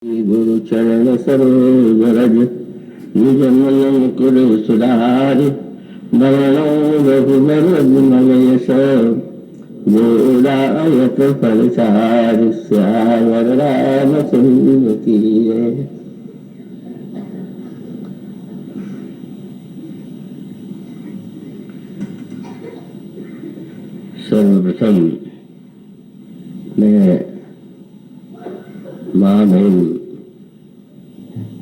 गुरु चरण सरोज निज मन कुरु सुधारि बरनो रघुबर मल यश जोदायक फलचारि श्यावर रामचंद्र की जय। सर्वप्रथम मैं महामहिम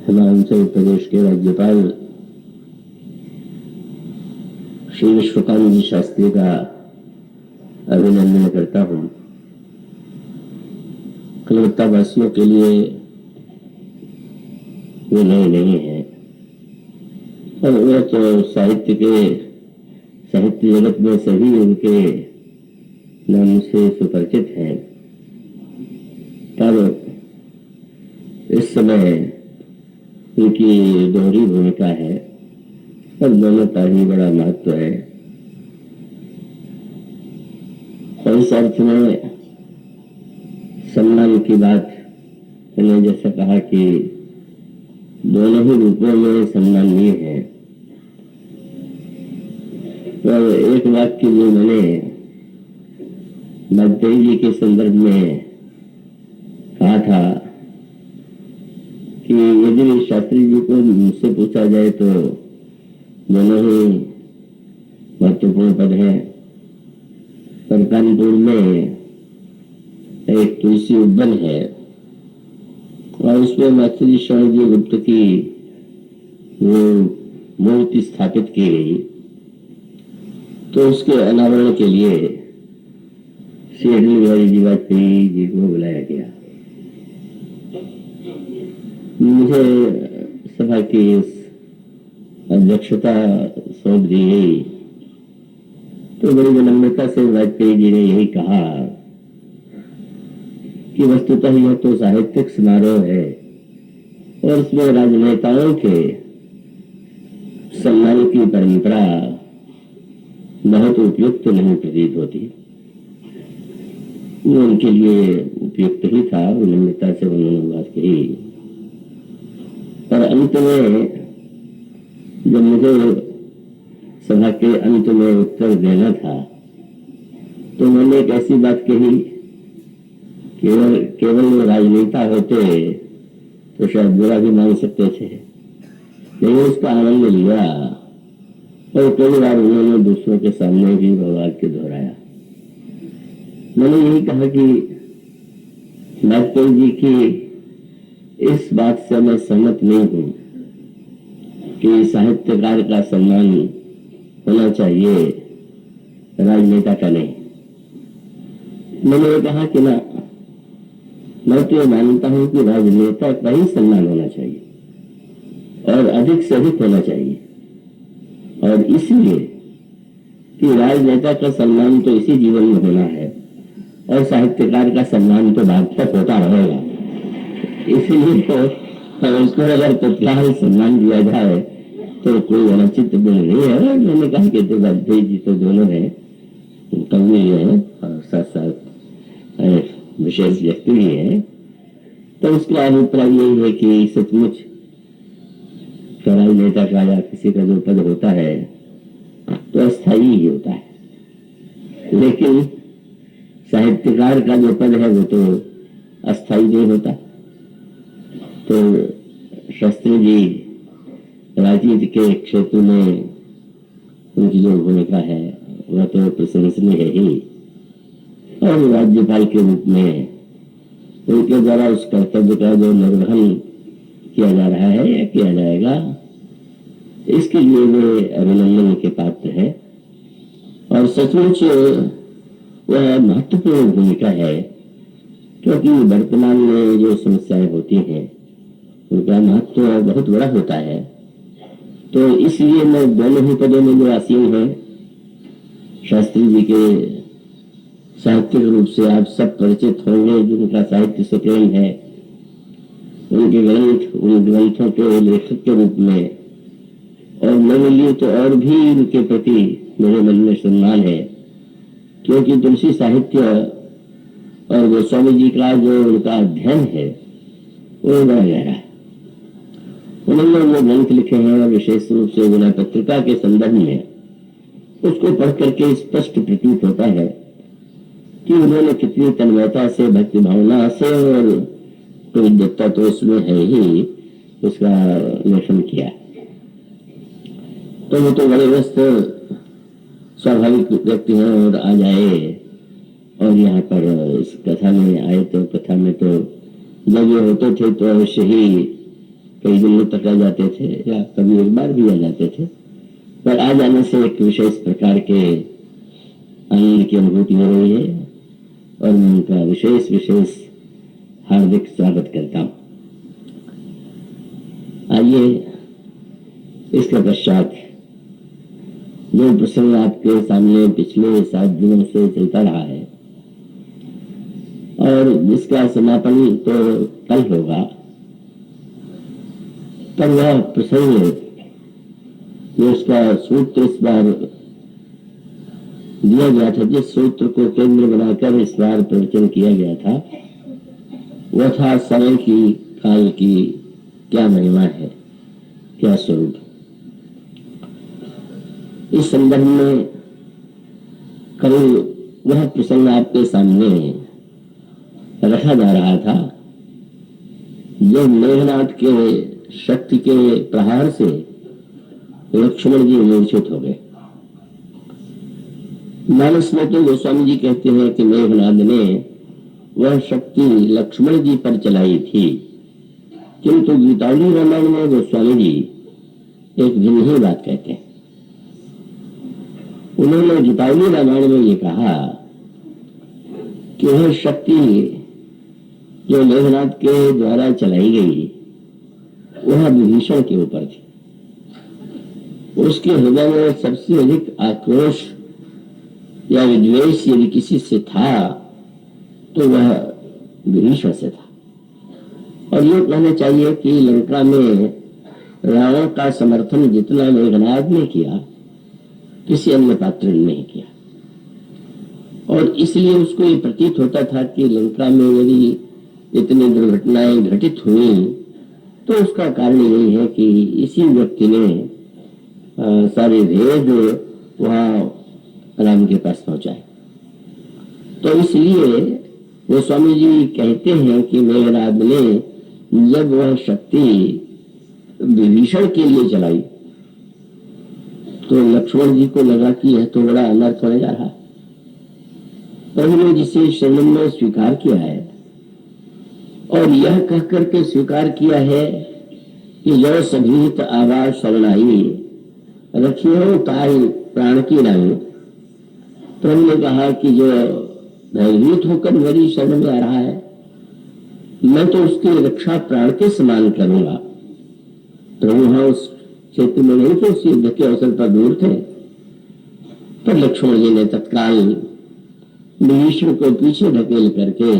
हिमाचल प्रदेश के राज्यपाल श्री विश्वकांत जी शास्त्री का अभिनंदन करता हूँ। कलकत्ता वासियों के लिए वो नए नहीं है और वह तो साहित्य जगत में सभी उनके नाम से सुपरिचित हैं। पर इस समय उनकी दोहरी भूमिका है और दोनों का ही बड़ा महत्व है। और इस अर्थ में सम्मान की बात मैंने जैसा कहा कि दोनों ही रूपों में सम्माननीय है। और एक वाक्य जो मैंने वाजपेयी जी के संदर्भ में कहा था कि यदि शास्त्री जी को मुझसे पूछा जाए तो दोनों ही महत्वपूर्ण पद है। पर कानपुर में एक तुलसी उद्यान है और उसमें मास्टर शरण जी गुप्त की वो मूर्ति स्थापित की गई, तो उसके अनावरण के लिए श्री अटल बिहारी जी वाजपेयी जी को बुलाया गया। मुझे सभा की अध्यक्षता सौंप दी गई तो बड़ी विनम्रता से वाजपेयी जी ने यही कहा कि वस्तुतः यह तो साहित्यिक समारोह है और इसमें राजनेताओं के सम्मान की परंपरा बहुत उपयुक्त नहीं प्रतीत होती। वो उनके लिए उपयुक्त ही था, विनम्रता से उन्होंने बात कही। पर अंत में जब मुझे सभा के अंत में उत्तर देना था तो मैंने एक ऐसी बात कही, केवल वो राजनेता होते तो शायद बुरा भी मान सकते थे, लेकिन उसका आनंद लिया और कई बार उन्होंने दूसरों के सामने भी वाक्य दोहराया। मैंने यही कहा कि वाजपेयी जी की इस बात से मैं सहमत नहीं हूं कि साहित्यकार का सम्मान होना चाहिए, राजनेता का नहीं। मैंने ये कहा कि ना, मैं तो ये मानता हूं कि राजनेता का ही सम्मान होना चाहिए और अधिक से अधिक होना चाहिए। और इसलिए कि राजनेता का सम्मान तो इसी जीवन में होना है और साहित्यकार का सम्मान तो बाद तक होता रहेगा। इसीलिए तो उसको अगर तत्काल सम्मान दिया जाए तो कोई अनुचित गुण नहीं है। मैंने कहा कि वाजपेयी जी तो दोनों है, कवि है और साथ साथ विशेष व्यक्ति भी है। तो उसका अभिप्राय यही है कि सचमुच राजनेता का या किसी का जो पद होता है तो अस्थायी ही होता है, लेकिन साहित्यकार का जो पद है वो तो अस्थायी नहीं होता। तो शास्त्री जी राजनीति के क्षेत्र में उनकी जो भूमिका है वह तो प्रशंसनीय है ही, और राज्यपाल के रूप में उनके द्वारा उस कर्तव्य का जो निर्वहन किया जा रहा है या किया जाएगा, इसके लिए वे अभिनंदन के पात्र है। और सचमुच वह महत्वपूर्ण भूमिका है, क्योंकि वर्तमान में जो समस्याएं होती हैं उनका महत्व बहुत बड़ा होता है। तो इसलिए मैं दोनों ही पदों में जो आसीन है, शास्त्री जी के साहित्यिक रूप से आप सब परिचित होंगे, जिनका साहित्य से प्रेम है, उनके ग्रंथ, उन ग्रंथों के लेखक के रूप में, और मेरे लिए तो और भी उनके प्रति मेरे मन में सम्मान है, क्योंकि तुलसी साहित्य और गोस्वामी जी का जो उनका अध्ययन है वो बड़ा गहरा है। उन्होंने वो ग्रंथ लिखे हैं और विशेष रूप से गुना पत्रिका के संदर्भ में उसको पढ़ करके स्पष्ट प्रतीत होता है कि उन्होंने कितनी तन्मयता से, भक्ति भावना से, और कोई विद्वत्ता तो उसमें है ही, उसका लेखन किया। तो वो तो बड़े व्यस्त स्वाभाविक व्यक्ति हैं और आ जाए और यहाँ पर इस कथा में आए तो कथा में तो जब ये होते थे तो अवश्य ही कई दिनों तक आ जाते थे या कभी एक बार भी आ जाते थे, पर आ जाने से एक विशेष प्रकार के आनंद की अनुभूति हो रही है और मैं उनका विशेष विशेष हार्दिक स्वागत करता हूँ। आइए इसके पश्चात जो प्रसंग आपके सामने पिछले 7 दिनों से चलता रहा है और जिसका समापन तो कल होगा, तब वह प्रसंग जो उसका सूत्र इस बार दिया गया था, जिस सूत्र को केंद्र बनाकर इस बार प्रवचन किया गया था, वह था समय की, काल की क्या महिमा है, क्या स्वरूप। इस संदर्भ में कल वह प्रसंग आपके सामने रखा जा रहा था जो मेघनाथ के शक्ति के प्रहार से लक्ष्मण जी मूर्छित हो गए। मानस में तो गोस्वामी जी कहते हैं कि मेघनाथ ने वह शक्ति लक्ष्मण जी पर चलाई थी, किंतु गीतावली रामायण में गोस्वामी जी एक भिन्न ही बात कहते हैं। उन्होंने गीतावली रामायण में ये कहा कि वह शक्ति जो मेघनाथ के द्वारा चलाई गई वह विभीषण के ऊपर थी। उसके हृदय में सबसे अधिक आक्रोश या विद्वेष यदि किसी से था तो वह विभीषण से था। और ये कहना चाहिए कि लंका में रावण का समर्थन जितना मेघनाथ ने किया, किसी अन्य पात्र ने नहीं किया। और इसलिए उसको ये प्रतीत होता था कि लंका में यदि इतनी दुर्घटनाएं घटित हुई तो उसका कारण यही है कि इसी व्यक्ति ने सारे भेद वहां राम के पास पहुंचाए। तो इसलिए वो स्वामी जी कहते हैं कि मेघनाथ ने जब वह शक्ति विभीषण के लिए चलाई तो लक्ष्मण जी को लगा कि यह तो बड़ा अनर्थ होने जा रहा है। प्रभु ने जिसे शरण में स्वीकार किया है और यह कह करके स्वीकार किया है कि जो सभीत आवाज शरणाई रखियो ताई प्राण की नाई। प्रभु ने कहा कि जो भयभीत होकर मेरी शरण में आ रहा है, मैं तो उसकी रक्षा प्राण के समान करूंगा। प्रभु वहां उस क्षेत्र में नहीं थे, उस युद्ध के अवसर पर दूर थे, पर लक्ष्मण जी ने तत्काल विभीषण को पीछे ढकेल करके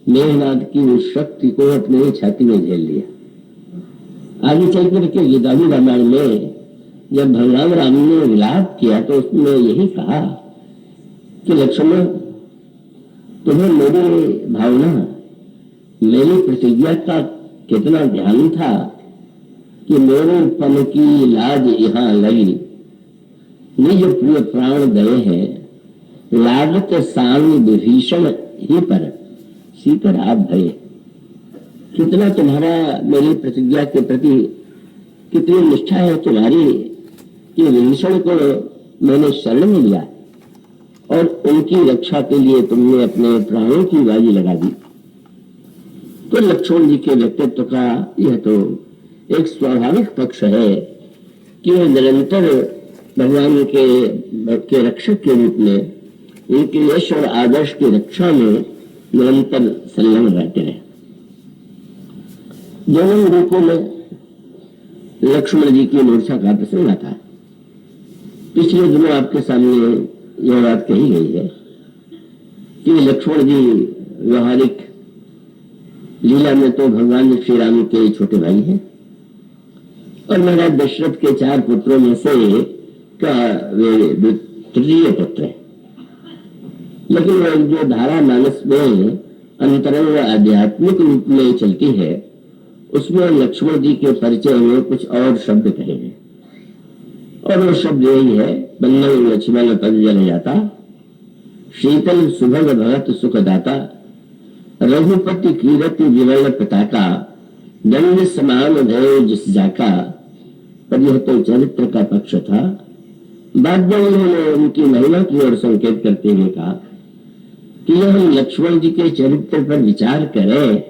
मेघनाथ की उस शक्ति को अपने छाती में झेल लिया। आगे चल करके गीतावली रामायण में जब भगवान राम ने विलाप किया तो उसमें यही कहा कि लक्ष्मण, तुम्हें मेरी भावना, मेरी प्रतिज्ञा का कितना ध्यान था कि मेरे पन की लाज यहाँ लगी, निज प्रिय प्राण गए हैं, लागत सांग विभीषण ही पर सीकर आप भये। कितना तुम्हारा मेरी प्रतिज्ञा के प्रति कितनी निष्ठा है तुम्हारी कि विभीषण को मैंने शरण में लिया और उनकी रक्षा के लिए तुमने अपने प्राणों की बाजी लगा दी। तो लक्ष्मण जी के व्यक्तित्व का यह तो एक स्वाभाविक पक्ष है कि वे निरंतर भगवान के रक्षक के रूप में, उनके यश और आदर्श की रक्षा में निरंतर संलग्न रहते हैं। दोनों रूपों में लक्ष्मण जी की मूर्छा का प्रसंग आता है। पिछले दिनों आपके सामने यह बात कही गई है कि लक्ष्मण जी व्यवहारिक लीला में तो भगवान श्री राम के छोटे भाई हैं और महाराज दशरथ के 4 पुत्रों में से का वे तृतीय पुत्र है। लेकिन वह जो धारा मानस में अंतरंग आध्यात्मिक रूप में चलती है उसमें लक्ष्मण जी के परिचय में कुछ और शब्द कहे हैं, और वो शब्द यही है, बंधन लक्ष्मण पद जल जाता, शीतल सुभग भगत सुखदाता, रघुपति कीरति विमल पताका, दंड समान भय जिस जाका। पर यह तो चरित्र का पक्ष था। बाद में उन्होंने उनकी महिमा की ओर संकेत करते हुए कहा कि यह हम लक्ष्मण जी के चरित्र पर विचार करें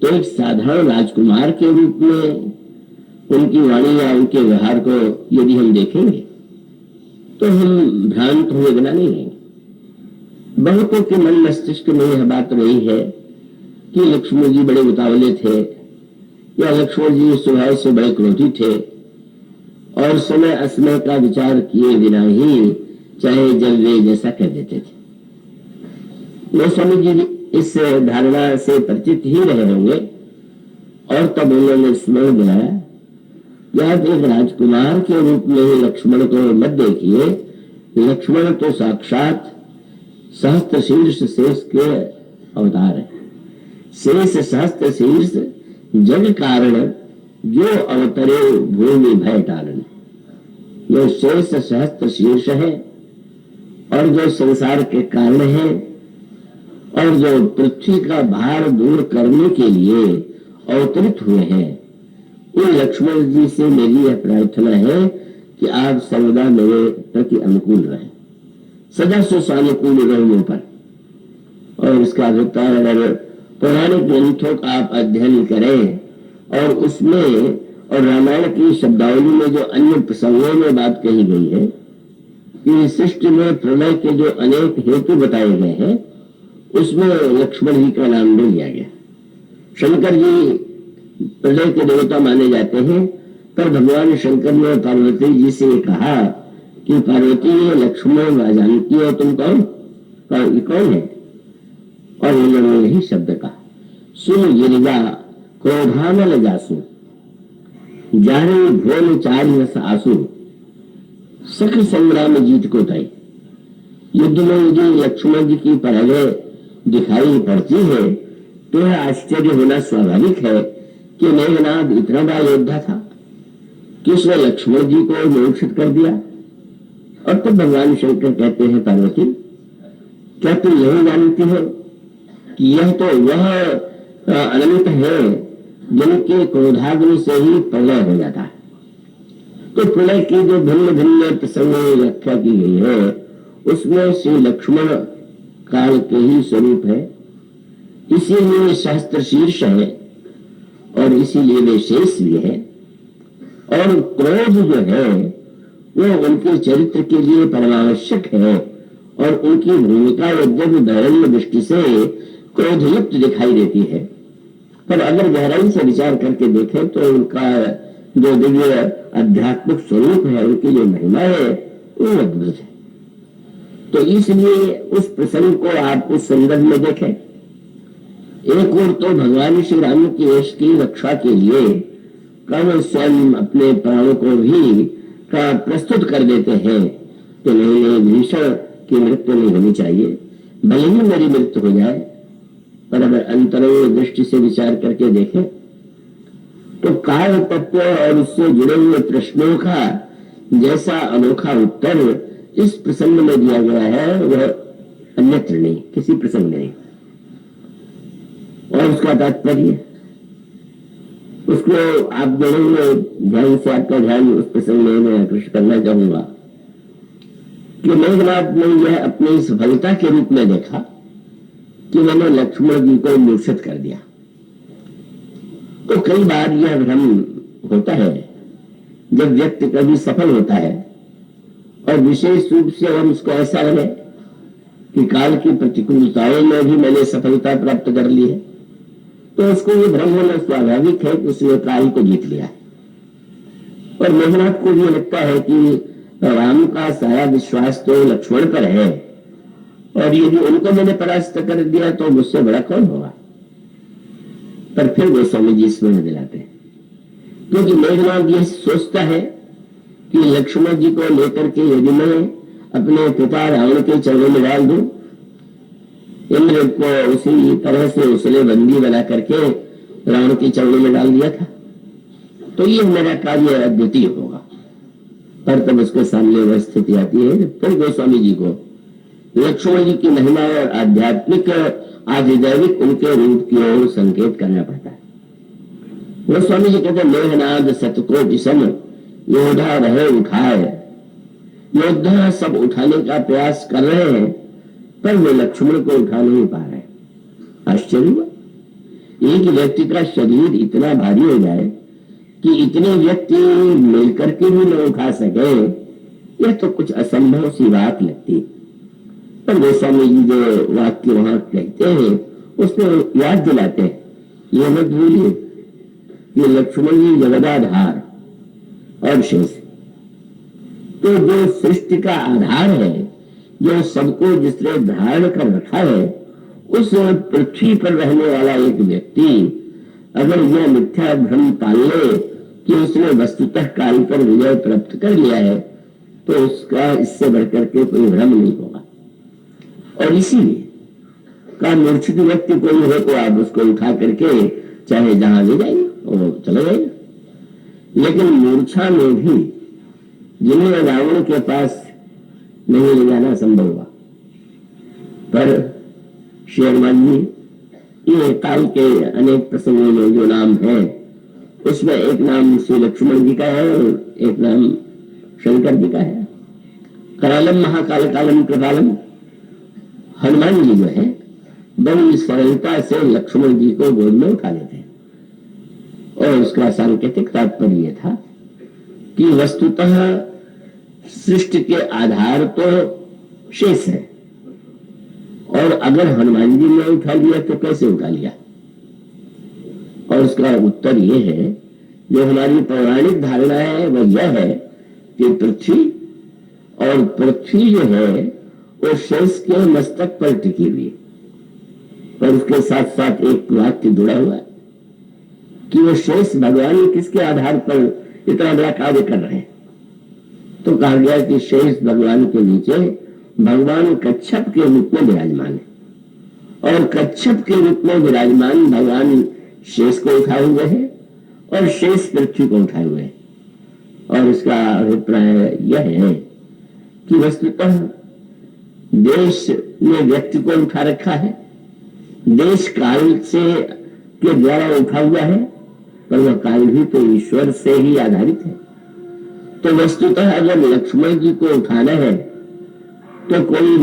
तो एक साधारण राजकुमार के रूप में उनकी वाणी या उनके व्यवहार को यदि हम देखेंगे तो हम भ्रांत हुए बिना नहीं रहेंगे। बहुतों के मन मस्तिष्क में यह बात रही है कि लक्ष्मण जी बड़े उतावले थे, या लक्ष्मण जी स्वभाव से बड़े क्रोधी थे और समय असमय का विचार किए बिना ही चाहे जब वे जैसा कर देते थे। गोस्वामी जी इस धारणा से परिचित ही रहे होंगे, और तब उन्होंने स्मरण दिलाया, आप एक राजकुमार के रूप में ही लक्ष्मण को मत देखिए, लक्ष्मण तो साक्षात सहस्त्र शीर्ष शेष के अवतार है। शेष सहस्त्र शीर्ष जग कारण जो अवतरे भूमि भय टालन। जो शेष सहस्त्र शीर्ष है और जो संसार के कारण है और जो पृथ्वी का भार दूर करने के लिए अवतरित हुए हैं, उन लक्ष्मण जी से मेरी यह प्रार्थना है कि आप सर्वदा मेरे प्रति अनुकूल रहें, सदा सुसानुकूल रहें मुझ पर। और इसका अभिप्राय अगर पौराणिक ग्रंथों का आप अध्ययन करें और उसमें और रामायण की शब्दावली में जो अन्य प्रसंगों में बात कही गई है कि सृष्टि में प्रलय के जो अनेक हेतु बताए गए हैं, उसमें लक्ष्मण जी का नाम भी लिया गया। शंकर जी प्रलय के देवता माने जाते हैं, पर भगवान शंकर ने पार्वती जी से कहा कि पार्वती लक्ष्मण जानती हो तुम कौन, कौन है? और उन्होंने यही शब्द कहा, सुन गिरिजा क्रोधानल जासु, जाने भोल चारिस आसु, सख संग्राम जीत को तय। युद्ध में यदि लक्ष्मण जी की पराजय दिखाई पड़ती है तो यह आश्चर्य होना स्वाभाविक है कि मेघनाद इतना बड़ा योद्धा था कि उसने लक्ष्मण जी को मूर्छित कर दिया। और तब भगवान शंकर कहते हैं, पार्वती क्या तुम यही जानती हो कि यह तो वह अनंत है जिनके क्रोधाग्नि से ही प्रलय हो जाता है। तो प्रलय की जो भिन्न भिन्न प्रसंगों में व्याख्या की गई है उसमें श्री लक्ष्मण काल के ही स्वरूप है, इसीलिए शास्त्र शीर्ष है और इसीलिए वे शेष भी है। और क्रोध जो है वो उनके चरित्र के लिए परमावश्यक है और उनकी भूमिका यद्यपि बहिरंग दृष्टि से क्रोधयुक्त दिखाई देती है, पर अगर गहराई से विचार करके देखें तो उनका जो दिव्य आध्यात्मिक स्वरूप है, उनकी जो महिमा है वो अद्भुत है। तो इसलिए उस प्रसंग को आप उस संदर्भ में देखें। एक ओर तो भगवान श्री राम की यश की रक्षा के लिए कर्ण स्वयं अपने प्राणों को भी प्रस्तुत कर देते हैं कि नहीं भीषण की मृत्यु नहीं होनी चाहिए, भले ही मेरी मृत्यु हो जाए। पर अगर अंतरंग दृष्टि से विचार करके देखें तो काल तत्व और उससे जुड़े हुए प्रश्नों का जैसा अनोखा उत्तर इस प्रसंग में दिया गया है वह अन्यत्र नहीं, किसी प्रसंग में नहीं। और उसका तात्पर्य उसको आप दोनों ध्यान से आपका ध्यान उस प्रसंग में मैं आकृष्ट करना चाहूंगा कि मेघनाथ ने यह अपनी सफलता के रूप में देखा कि मैंने लक्ष्मण जी को मूर्छित कर दिया। तो कई बार यह भ्रम होता है जब व्यक्ति कभी सफल होता है और विशेष रूप से हम उसको ऐसा लगे कि काल की प्रतिकूलताओं में भी मैंने सफलता प्राप्त कर ली है, तो उसको ये भ्रम होना स्वाभाविक है कि उसने काल को जीत लिया। और मेघनाथ को भी लगता है कि राम का सारा विश्वास तो लक्ष्मण पर है और यदि उनको मैंने परास्त कर दिया तो मुझसे बड़ा कौन होगा। पर फिर गोस्वामी जी स्मरण दिलाते हैं, क्योंकि मेघनाथ यह सोचता है कि लक्ष्मण जी को लेकर के यदि मैं अपने पिता रावण के चरणों में डाल दूं, इंद्र को उसी तरह से उसने बंदी बना करके रावण के चरणों में डाल दिया था। तो ये मेरा कार्य अद्वितीय होगा। पर तब उसके सामने वह स्थिति आती है, फिर गोस्वामी जी को लक्ष्मण जी की महिमा और आध्यात्मिक आधिदैविक उनके रूप की ओर संकेत करना पड़ता है। गोस्वामी जी कहते मेघनाद सतकोटि सम योद्धा रहे उठाए। योद्धा सब उठाने का प्रयास कर रहे हैं, पर वे लक्ष्मण को उठा नहीं पा रहे। आश्चर्य हुआ, एक व्यक्ति का शरीर इतना भारी हो जाए कि इतने व्यक्ति मिलकर के भी न उठा सके, यह तो कुछ असंभव सी बात लगती। पर गोस्वामी जी जो वाक्य वहां कहते हैं उसमें याद दिलाते हैं, यह मत भूलिए कि लक्ष्मण जी जगदाधार और शेष, तो जो सृष्टि का आधार है, जो सबको जिसने धारण कर रखा है, उस पृथ्वी पर रहने वाला एक व्यक्ति अगर यह मिथ्या भ्रम पाल ले कि उसने वस्तुतः काल पर विजय प्राप्त कर लिया है, तो उसका इससे बढ़कर के कोई भ्रम नहीं होगा। और इसीलिए का मूर्छित व्यक्ति कोई हो तो आप उसको उठा करके चाहे जहां ले जाएंगे वो चले जाएंगे। लेकिन मूर्छा में भी जिन्हें रावण के पास नहीं ले जाना संभव हुआ, पर श्री हनुमान जी ये काल के अनेक प्रसंगों में जो नाम है उसमें एक नाम श्री लक्ष्मण जी का है और एक नाम शंकर जी का है। करालम महाकाल कालम कृपालम, हनुमान जी जो है बड़ी सरलता से लक्ष्मण जी को गोद में उठा लेते हैं। और उसका सांकेतिक तात्पर्य यह था कि वस्तुतः सृष्टि के आधार तो शेष है, और अगर हनुमान जी ने उठा लिया तो कैसे उठा लिया। और उसका उत्तर यह है, जो हमारी पौराणिक धारणा है वह यह है कि पृथ्वी और पृथ्वी जो है वो शेष के मस्तक पर टिकी हुई, पर उसके साथ साथ एक वाक्य जुड़ा हुआ है कि वो शेष भगवान किसके आधार पर इतना बड़ा कार्य कर रहे हैं। तो कहा गया कि शेष भगवान के नीचे भगवान कच्छप के रूप में विराजमान है, और कच्छप के रूप में विराजमान भगवान शेष को उठाए हुए हैं और शेष पृथ्वी को उठाए हुए हैं। और इसका अभिप्राय यह है कि वस्तुतः देश ने व्यक्ति को उठा रखा है, देश काल से के द्वारा उठा हुआ है, पर वह काल भी तो ईश्वर से ही आधारित है। तो वस्तुतः अगर लक्ष्मण जी को उठाना है तो कोई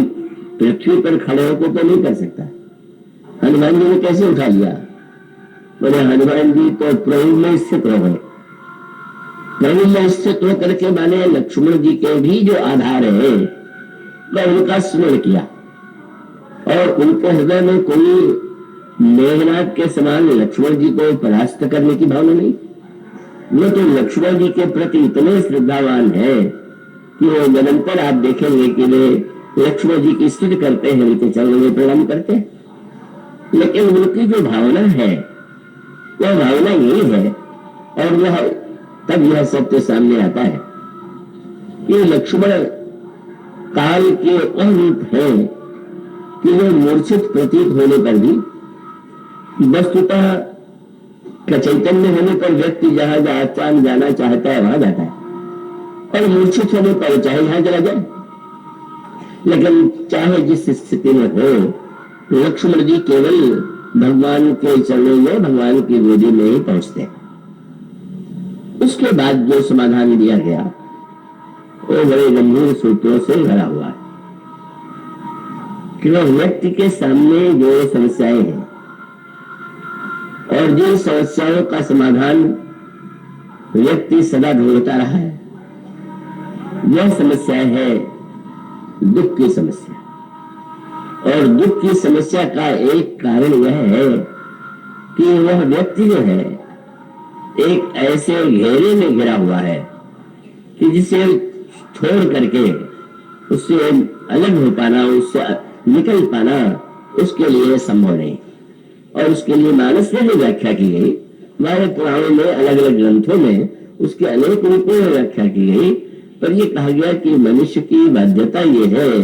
पृथ्वी पर खड़े होकर तो नहीं कर सकता। हनुमान जी ने कैसे उठा लिया? बोले हनुमान जी तो प्रभु में स्थित हो गए। प्रभु में स्थित होकर के माने लक्ष्मण जी के भी जो आधार है वह उनका स्मरण किया, और उनके हृदय में कोई मेघनाथ के समान लक्ष्मण जी को परास्त करने की भावना नहीं। वो तो लक्ष्मण जी के प्रति इतने श्रद्धावान है कि वो निरंतर आप देखेंगे कि वे लक्ष्मण जी की स्तुति करते हैं, उनके चरणों में प्रणाम करते हैं। लेकिन उनकी जो भावना है वह भावना यही है, और वह तब यह सत्य सामने आता है कि लक्ष्मण काल के वह रूप है कि वे मूर्छित प्रतीत होने पर भी वस्तुतः चैतन्य होने पर व्यक्ति जहां जाना चाहता है वहां जाता है, और मूर्छित होने पर चाहे यहां चला जाए। लेकिन चाहे जिस स्थिति में हो, लक्ष्मण जी केवल भगवान के चरणों में, भगवान की गोदी में ही पहुंचते। उसके बाद जो समाधान दिया गया वो बड़े गंभीर सूत्रों से भरा हुआ है कि वह व्यक्ति के सामने जो समस्याएं हैं और जिन समस्याओं का समाधान व्यक्ति सदा ढूंढता रहा है, यह समस्या है दुख की समस्या। और दुख की समस्या का एक कारण यह है कि वह व्यक्ति जो है एक ऐसे घेरे में घिरा हुआ है कि जिसे छोड़ करके उससे अलग हो पाना, उससे निकल पाना उसके लिए संभव नहीं। और उसके लिए मानस में जो व्याख्या की गई, हमारे पुराणों में अलग अलग ग्रंथों में उसके अनेक रूपों में व्याख्या की गई, पर यह कहा गया कि मनुष्य की बाध्यता यह है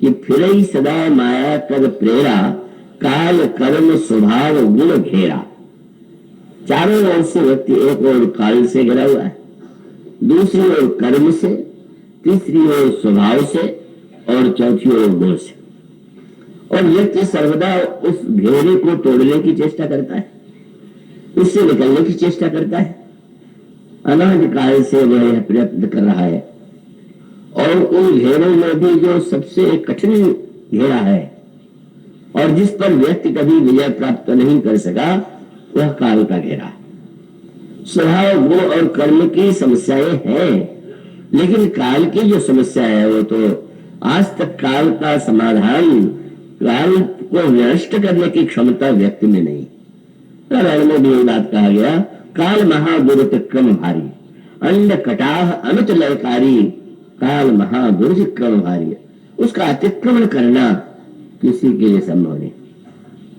कि फिर ही सदा माया कर प्रेरा, काल कर्म स्वभाव गुण घेरा। चारों ओर से व्यक्ति, एक ओर काल से घिरा हुआ है, दूसरी ओर कर्म से, तीसरी ओर स्वभाव से और चौथी ओर गुण से। और व्यक्ति सर्वदा उस घेरे को तोड़ने की चेष्टा करता है, उससे निकलने की चेष्टा करता है। अनादि काल से वह प्रयत्न कर रहा है। और उन घेरों में भी जो सबसे कठिन घेरा है और जिस पर व्यक्ति कभी विजय प्राप्त नहीं कर सका, वह काल का घेरा। स्वभाव, गुण और कर्म की समस्याएं हैं, लेकिन काल की जो समस्या है वो तो आज तक काल का समाधान, काल को नष्ट करने की क्षमता व्यक्ति में नहीं। रामायण में भी बात कहा गया, काल महादुर्क्रम भारी, अंड कटाह अमित लयकारी, काल महादुर्क्रम भारी। उसका अतिक्रमण करना किसी के लिए संभव नहीं।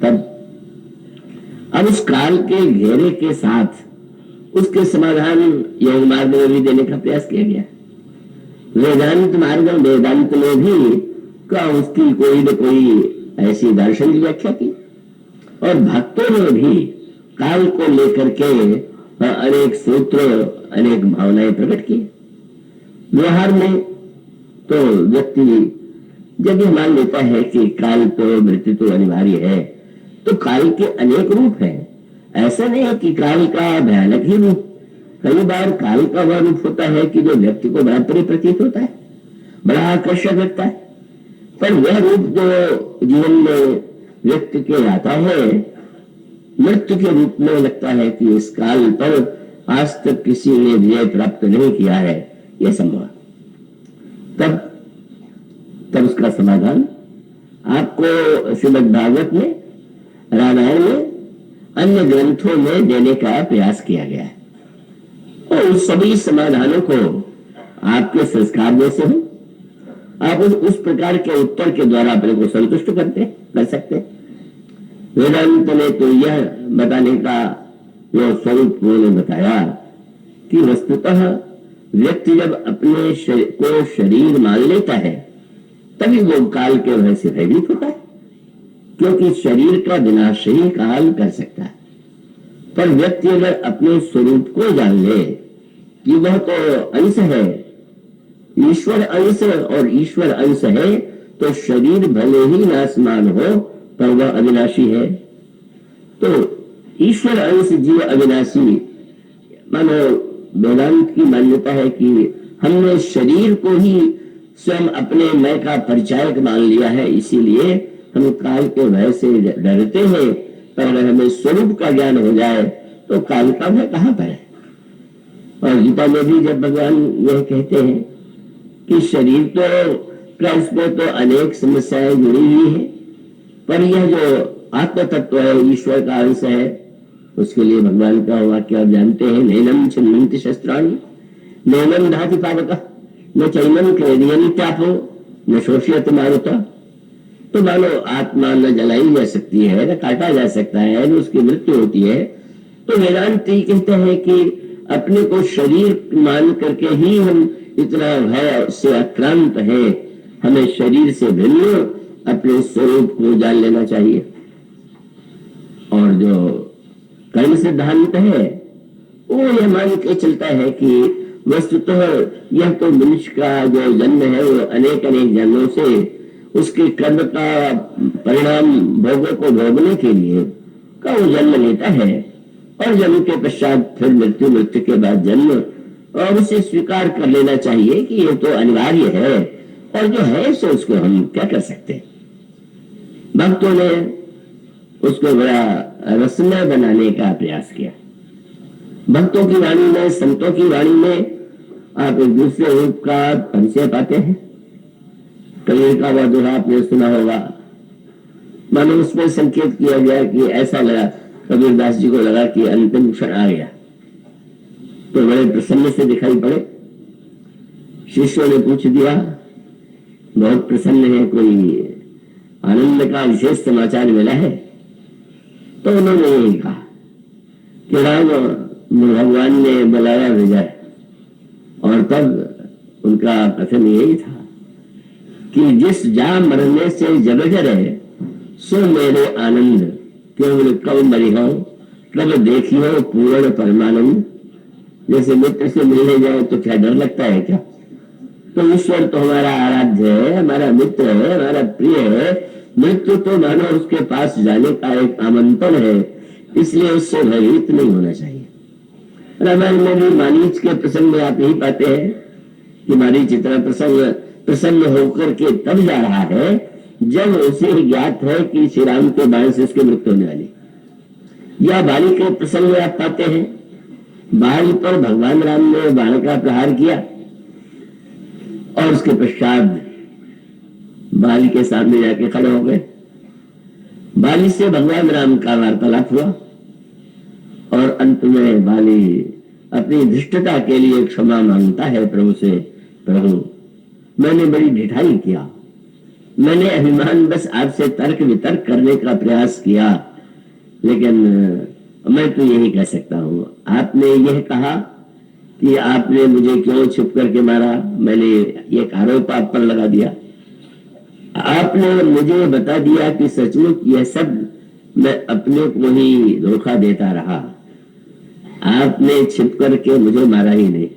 तब अब उस काल के घेरे के साथ उसके समाधान योग मार्ग में भी देने का प्रयास किया गया। वेदांत मार्ग, वेदांत में भी का उसकी कोई न कोई ऐसी दार्शनिक व्याख्या की, और भक्तों ने भी काल को लेकर के अनेक सूत्र, अनेक भावनाएं प्रकट की। व्यवहार में तो व्यक्ति जब यह मान लेता है कि काल तो, मृत्यु तो अनिवार्य है, तो काल के अनेक रूप हैं। ऐसा नहीं है कि काल का भयानक ही रूप, कई बार काल का वह रूप होता है कि जो व्यक्ति को बड़ा परिप्रतीत होता है, बड़ा आकर्षक लगता है, पर वह रूप जो जीवन में व्यक्ति के आता है, मृत्यु के रूप में लगता है कि इस काल पर आज तक किसी ने विजय प्राप्त नहीं किया है, यह संभव। तब उसका समाधान आपको श्रीमद् भागवत में, रामायण में, अन्य ग्रंथों में देने का प्रयास किया गया है। और उस सभी समाधानों को आपके संस्कार जैसे हो, आप उस प्रकार के उत्तर के द्वारा अपने को संतुष्ट कर सकते हैं। वेदांत ने तो यह बताने का जो स्वरूप उन्होंने बताया कि वस्तुतः व्यक्ति जब अपने शरीर मान लेता है, तभी वो काल के भय से भयभीत होता है, क्योंकि शरीर का विनाश ही काल कर सकता है। पर व्यक्ति अगर अपने स्वरूप को जान ले कि वह तो अंश है, ईश्वर अंश, और ईश्वर अंश है, तो शरीर भले ही नाशमान हो पर वह अविनाशी है। तो ईश्वर अंश जीव अविनाशी, मानो वेदांत की मान्यता है कि हमने शरीर को ही स्वयं अपने मैं का परिचायक मान लिया है, इसीलिए हम काल के भय से डरते हैं। पर अगर हमें स्वरूप का ज्ञान हो जाए तो काल का भय कहां पर है। और गीता में भी जब भगवान यह कहते हैं कि शरीर तो इसमें तो अनेक समस्याएं जुड़ी हुई है, पर यह जो आत्म तत्व है, ईश्वर का अंश है, उसके लिए भगवान का वाक्य आप जानते हैं, नैनम छिन्नन्ति शस्त्राणि नैनम दहति पावकः न चैनम क्लेदयति त्यापो न शोषयति मारुतः। तो मानो आत्मा न जलाई जा सकती है, न काटा जा सकता है, न उसकी मृत्यु होती है। तो वेदांत कहते हैं कि अपने को शरीर मान करके ही हम इतना भय से आक्रांत है, हमें शरीर से भिन्न अपने स्वरूप को जान लेना चाहिए। और जो कर्म सिद्धांत है वो यह मान के चलता है कि वस्तुतः यह तो मनुष्य का जो जन्म है वो अनेक अनेक जन्मों से उसके कर्म का परिणाम भोगों को भोगने के लिए का वो जन्म लेता है, और जन्म के पश्चात फिर मृत्यु, मृत्यु के बाद जन्म, और उसे स्वीकार कर लेना चाहिए कि ये तो अनिवार्य है, और जो है सो उसको हम क्या कर सकते हैं। भक्तों ने उसको बड़ा रसमय बनाने का प्रयास किया। भक्तों की वाणी में, संतों की वाणी में आप एक दूसरे रूप का परिचय पाते हैं। कबीर का वह दोहा आपने सुना होगा, मानो उसमें संकेत किया गया कि ऐसा लगा, कबीरदास जी को लगा कि अंतिम क्षण आ गया, तो बड़े प्रसन्न से दिखाई पड़े। शिष्यों ने पूछ दिया, बहुत प्रसन्न है, कोई आनंद का विशेष समाचार मिला है? तो उन्होंने यही कहा कि राम भगवान ने बुलाया भेजा, और तब उनका कथन यही था कि जिस जा मरने से जग जरे सो मेरे आनंद, केवल कब मरी हो तब देखियो पूर्ण परमानंद। जैसे मित्र से मिलने जाए तो क्या डर लगता है क्या? तो ईश्वर तो हमारा आराध्य है, हमारा मित्र है, हमारा प्रिय है। मृत्यु तो मानो उसके पास जाने का एक आमंत्रण है, इसलिए उससे भयभीत नहीं होना चाहिए। रामायण में भी मारीच के प्रसंग में आप यही पाते हैं कि मारीच इतना प्रसन्न होकर के तब जा रहा है जब उसे ज्ञात है कि श्री राम के बाण से उसकी मृत्यु होने वाली। या बाली के प्रसंग में आप पाते हैं, बाल पर भगवान राम ने बाण का प्रहार किया और उसके पश्चात बाली के सामने जाके खड़े हो गए। बाली से भगवान राम का वार्तालाप हुआ और अंत में बाली अपनी धृष्टता के लिए क्षमा मांगता है प्रभु से, प्रभु मैंने बड़ी ढिठाई किया, मैंने अभिमान बस आपसे तर्क वितर्क करने का प्रयास किया, लेकिन मैं तो यही कह सकता हूं, आपने यह कहा कि आपने मुझे क्यों छुप करके मारा, मैंने एक आरोप आप पर लगा दिया। आपने मुझे बता दिया कि सचमुच यह सब मैं अपने को ही धोखा देता रहा, आपने छिप करके मुझे मारा ही नहीं,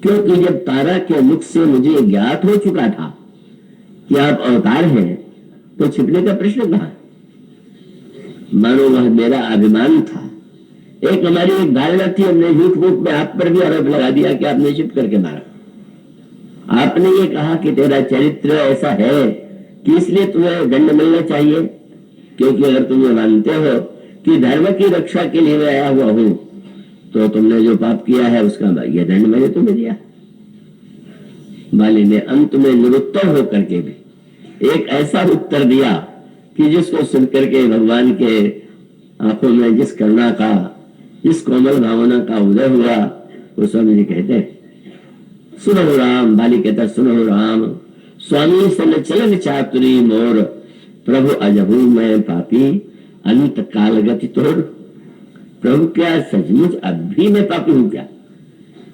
क्योंकि जब तारा के मुख से मुझे ज्ञात हो चुका था कि आप अवतार हैं, तो छिपने का प्रश्न कहा। मानो वह मेरा अभिमान था, एक हमारी एक धारणा थी, हमने झूठ मूठ में आप पर भी आरोप लगा दिया कि आपने छिप करके मारा। आपने ये कहा कि तेरा चरित्र ऐसा है कि इसलिए तुम्हें दंड मिलना चाहिए, क्योंकि अगर तुम ये मानते हो कि धर्म की रक्षा के लिए मैं आया हुआ हूं, तो तुमने जो पाप किया है उसका यह दंड मैंने तुम्हें दिया। बाली ने अंत में निरुत्तर होकर के भी एक ऐसा उत्तर दिया कि जिसको सुनकर के भगवान के आंखों में जिस करुणा का, जिस कोमल भावना का उदय हुआ, वो स्वामी जी कहते सुनो राम। बाली कहता सुनो राम, स्वामी सन चलन चातुरी मोर, प्रभु अजभू मैं पापी अंत काल गति तोड़। प्रभु क्या सचमुच अब भी मैं पापी हूं क्या?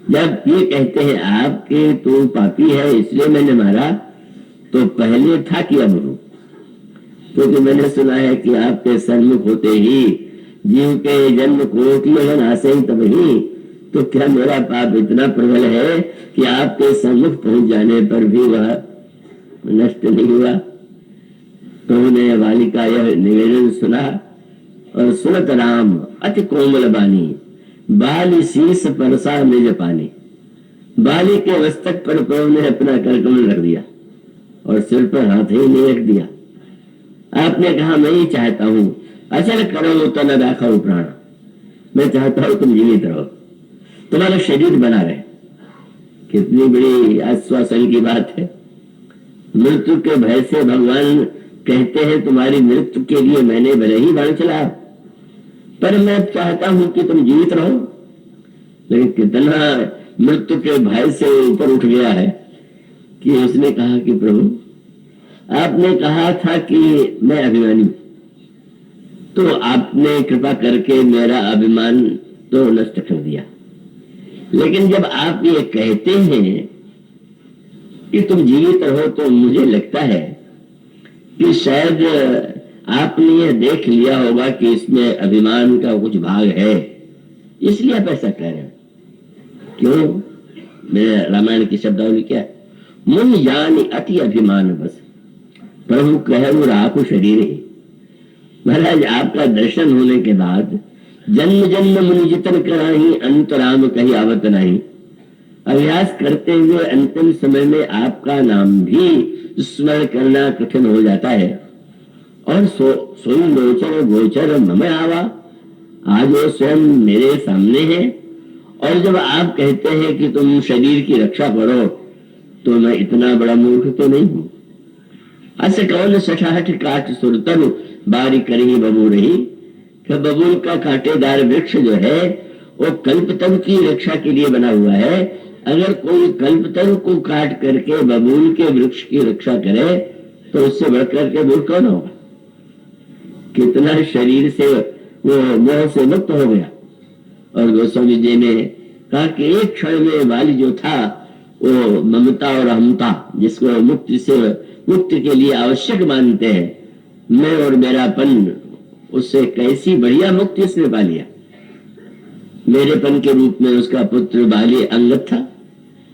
जब ये कहते हैं आपके तो पापी है इसलिए मैंने मारा, तो पहले था कि अब हूं? क्योंकि मैंने सुना है कि आपके सन्मुख होते ही जीव के जन्म कोटि आसे ही तब ही, तो क्या मेरा पाप इतना प्रबल है कि आपके सन्मुख पहुंच जाने पर भी वह नष्ट नहीं हुआ? प्रभु ने बाली का यह निवेदन सुना और सुनत राम अति कोमल बानी, बाली शीस परसा निज पानी। बाली के मस्तक पर प्रभु ने अपना करकमल रख दिया और सिर पर हाथ ही नहीं रख दिया। आपने कहा मैं ही चाहता हूं, अचल करो तो न राखो प्राण, मैं चाहता हूं तुम जीवित रहो, तुम्हारा शरीर बना रहे। कितनी बड़ी आश्वासन की बात है। मृत्यु के भय से भगवान कहते हैं तुम्हारी मृत्यु के लिए मैंने भले ही बाण चला, पर मैं चाहता हूं कि तुम जीवित रहो। लेकिन कितना मृत्यु के भय से ऊपर उठ गया है कि उसने कहा कि प्रभु आपने कहा था कि मैं अभिमानी, तो आपने कृपा करके मेरा अभिमान तो नष्ट कर दिया। लेकिन जब आप ये कहते हैं कि तुम जीवित रहो, तो मुझे लगता है कि शायद आपने ये देख लिया होगा कि इसमें अभिमान का कुछ भाग है, इसलिए आप ऐसा कह रहे हैं। क्यों? मेरे रामायण की शब्दावली क्या है? मुन जानी अति अभिमान बस, प्रभु कहु राखु शरीर ही। महाराज आपका दर्शन होने के बाद जन्म जन्म मुनि जितन कराही, अंत राम कहीं आवत नहीं। अभ्यास करते हुए अंतिम समय में आपका नाम भी स्मरण करना कठिन हो जाता है। और सोई लोचर गोचर मम आवा, आज वो स्वयं मेरे सामने है। और जब आप कहते हैं कि तुम शरीर की रक्षा करो, तो मैं इतना बड़ा मूर्ख तो नहीं हूं। अस कौन सठाहठ काट सुरतन बारी करी बबूर ही। बबूल का कांटेदार वृक्ष जो है वो कल्पतरु की रक्षा के लिए बना हुआ है। अगर कोई कल्पतरु को काट करके बबूल के वृक्ष की रक्षा करे, तो उससे बढ़कर के मूर्ख कौन होगा? कितना शरीर से वो मोह से मुक्त हो गया। और गोस्वामी जी ने कहा कि एक क्षण में बाली जो था वो ममता और अहमता, जिसको मुक्ति के लिए आवश्यक मानते हैं, मैं और मेरापन, उससे कैसी बढ़िया मुक्ति उसने पा लिया। मेरेपन के रूप में उसका पुत्र बाली अंगद था,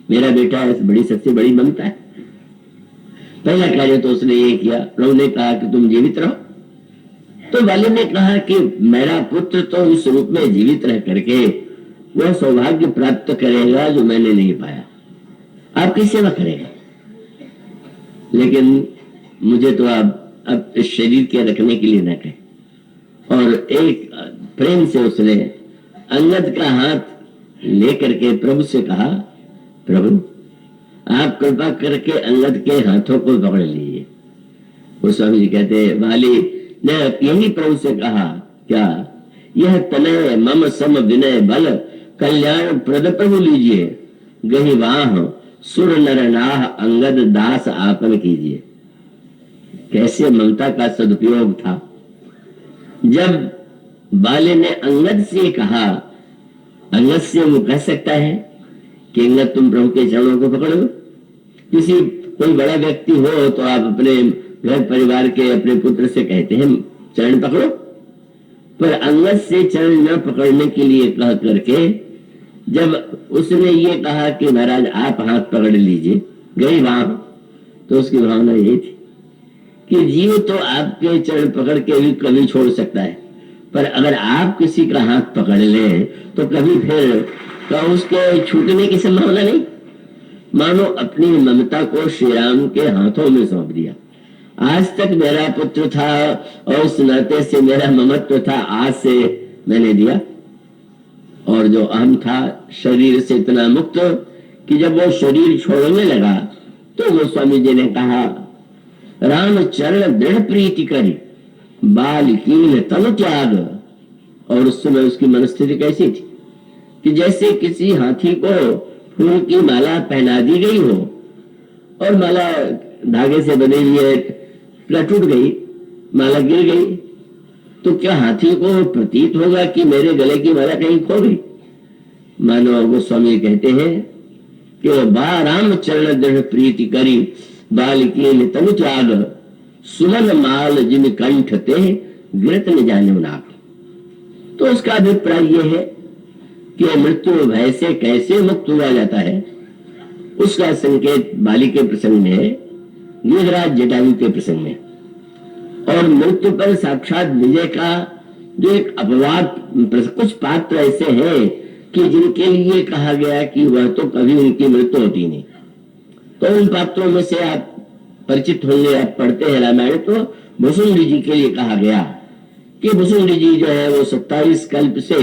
मेरा बेटा है, बड़ी सबसे बड़ी ममता है। पहला कार्य तो उसने ये किया, प्रभु ने कहा कि तुम जीवित रहो, तो बाली ने कहा कि मेरा पुत्र तो इस रूप में जीवित रह करके वह सौभाग्य प्राप्त करेगा जो मैंने नहीं पाया, आपकी सेवा करेगा, लेकिन मुझे तो आप अब इस शरीर के रखने के लिए न कहें। और एक प्रेम से उसने अंगद का हाथ लेकर के प्रभु से कहा, प्रभु आप कृपा करके अंगद के हाथों को पकड़ लीजिए। वो स्वामी जी कहते वाली ने यही प्रभु से कहा, क्या यह तनय मम सम विनय बल कल्याण प्रद प्रभु लीजिए, गही वाह सुर नर नाह अंगद दास आपन कीजिए। कैसे ममता का सदुपयोग था। जब बाले ने अंगद से कहा, अंगद से वो कह सकता है कि अंगद तुम प्रभु के चरणों को पकड़ो। किसी कोई बड़ा व्यक्ति हो तो आप अपने घर परिवार के अपने पुत्र से कहते हैं चरण पकड़ो, पर अंगद से चरण न पकड़ने के लिए कह करके जब उसने ये कहा कि महाराज आप हाथ पकड़ लीजिए, गई वहां, तो उसकी भावना यही थी कि जीव तो आपके चरण पकड़ के भी कभी छोड़ सकता है, पर अगर आप किसी का हाथ पकड़ ले तो कभी फिर तो उसके छूटने की संभावना नहीं। मानो अपनी ममता को श्री राम के हाथों में सौंप दिया। आज तक मेरा पुत्र था और उस नाते से मेरा ममत्व था, आज से मैंने दिया। और जो अहम था शरीर से इतना मुक्त कि जब वो शरीर छोड़ने लगा तो वो स्वामी जी ने कहा, राम चरण दृढ़ प्रीति करी बाल कीन तन त्याग। और उस समय उसकी मनस्थिति कैसी थी कि जैसे किसी हाथी को फूल की माला पहना दी गई हो और माला धागे से बनी हुई है, टूट गई, माला गिर गई, तो क्या हाथी को प्रतीत होगा कि मेरे गले की माला कहीं खो गई? मानो गोस्वामी कहते हैं कि राम चरण दृढ़ प्रीति करी बाल की तनु त्याग सुमन माल जिन कंठ ते गिरत न जाने नाक। तो उसका अभिप्राय यह है कि मृत्यु भय से कैसे मुक्त हुआ जाता है, उसका संकेत बाली के प्रसंग में है, गिरिराज जटायु के प्रसंग में। और मृत्यु पर साक्षात विजय का जो एक अपवाद, कुछ पात्र ऐसे हैं कि जिनके लिए कहा गया कि वह तो कभी उनकी मृत्यु होती नहीं। तो उन पात्रों में से आप परिचित होंगे, आप पढ़ते हैं रामायण, तो भुसुंडी जी के लिए कहा गया कि भुसुंडी जी जो है वो 27 कल्प से,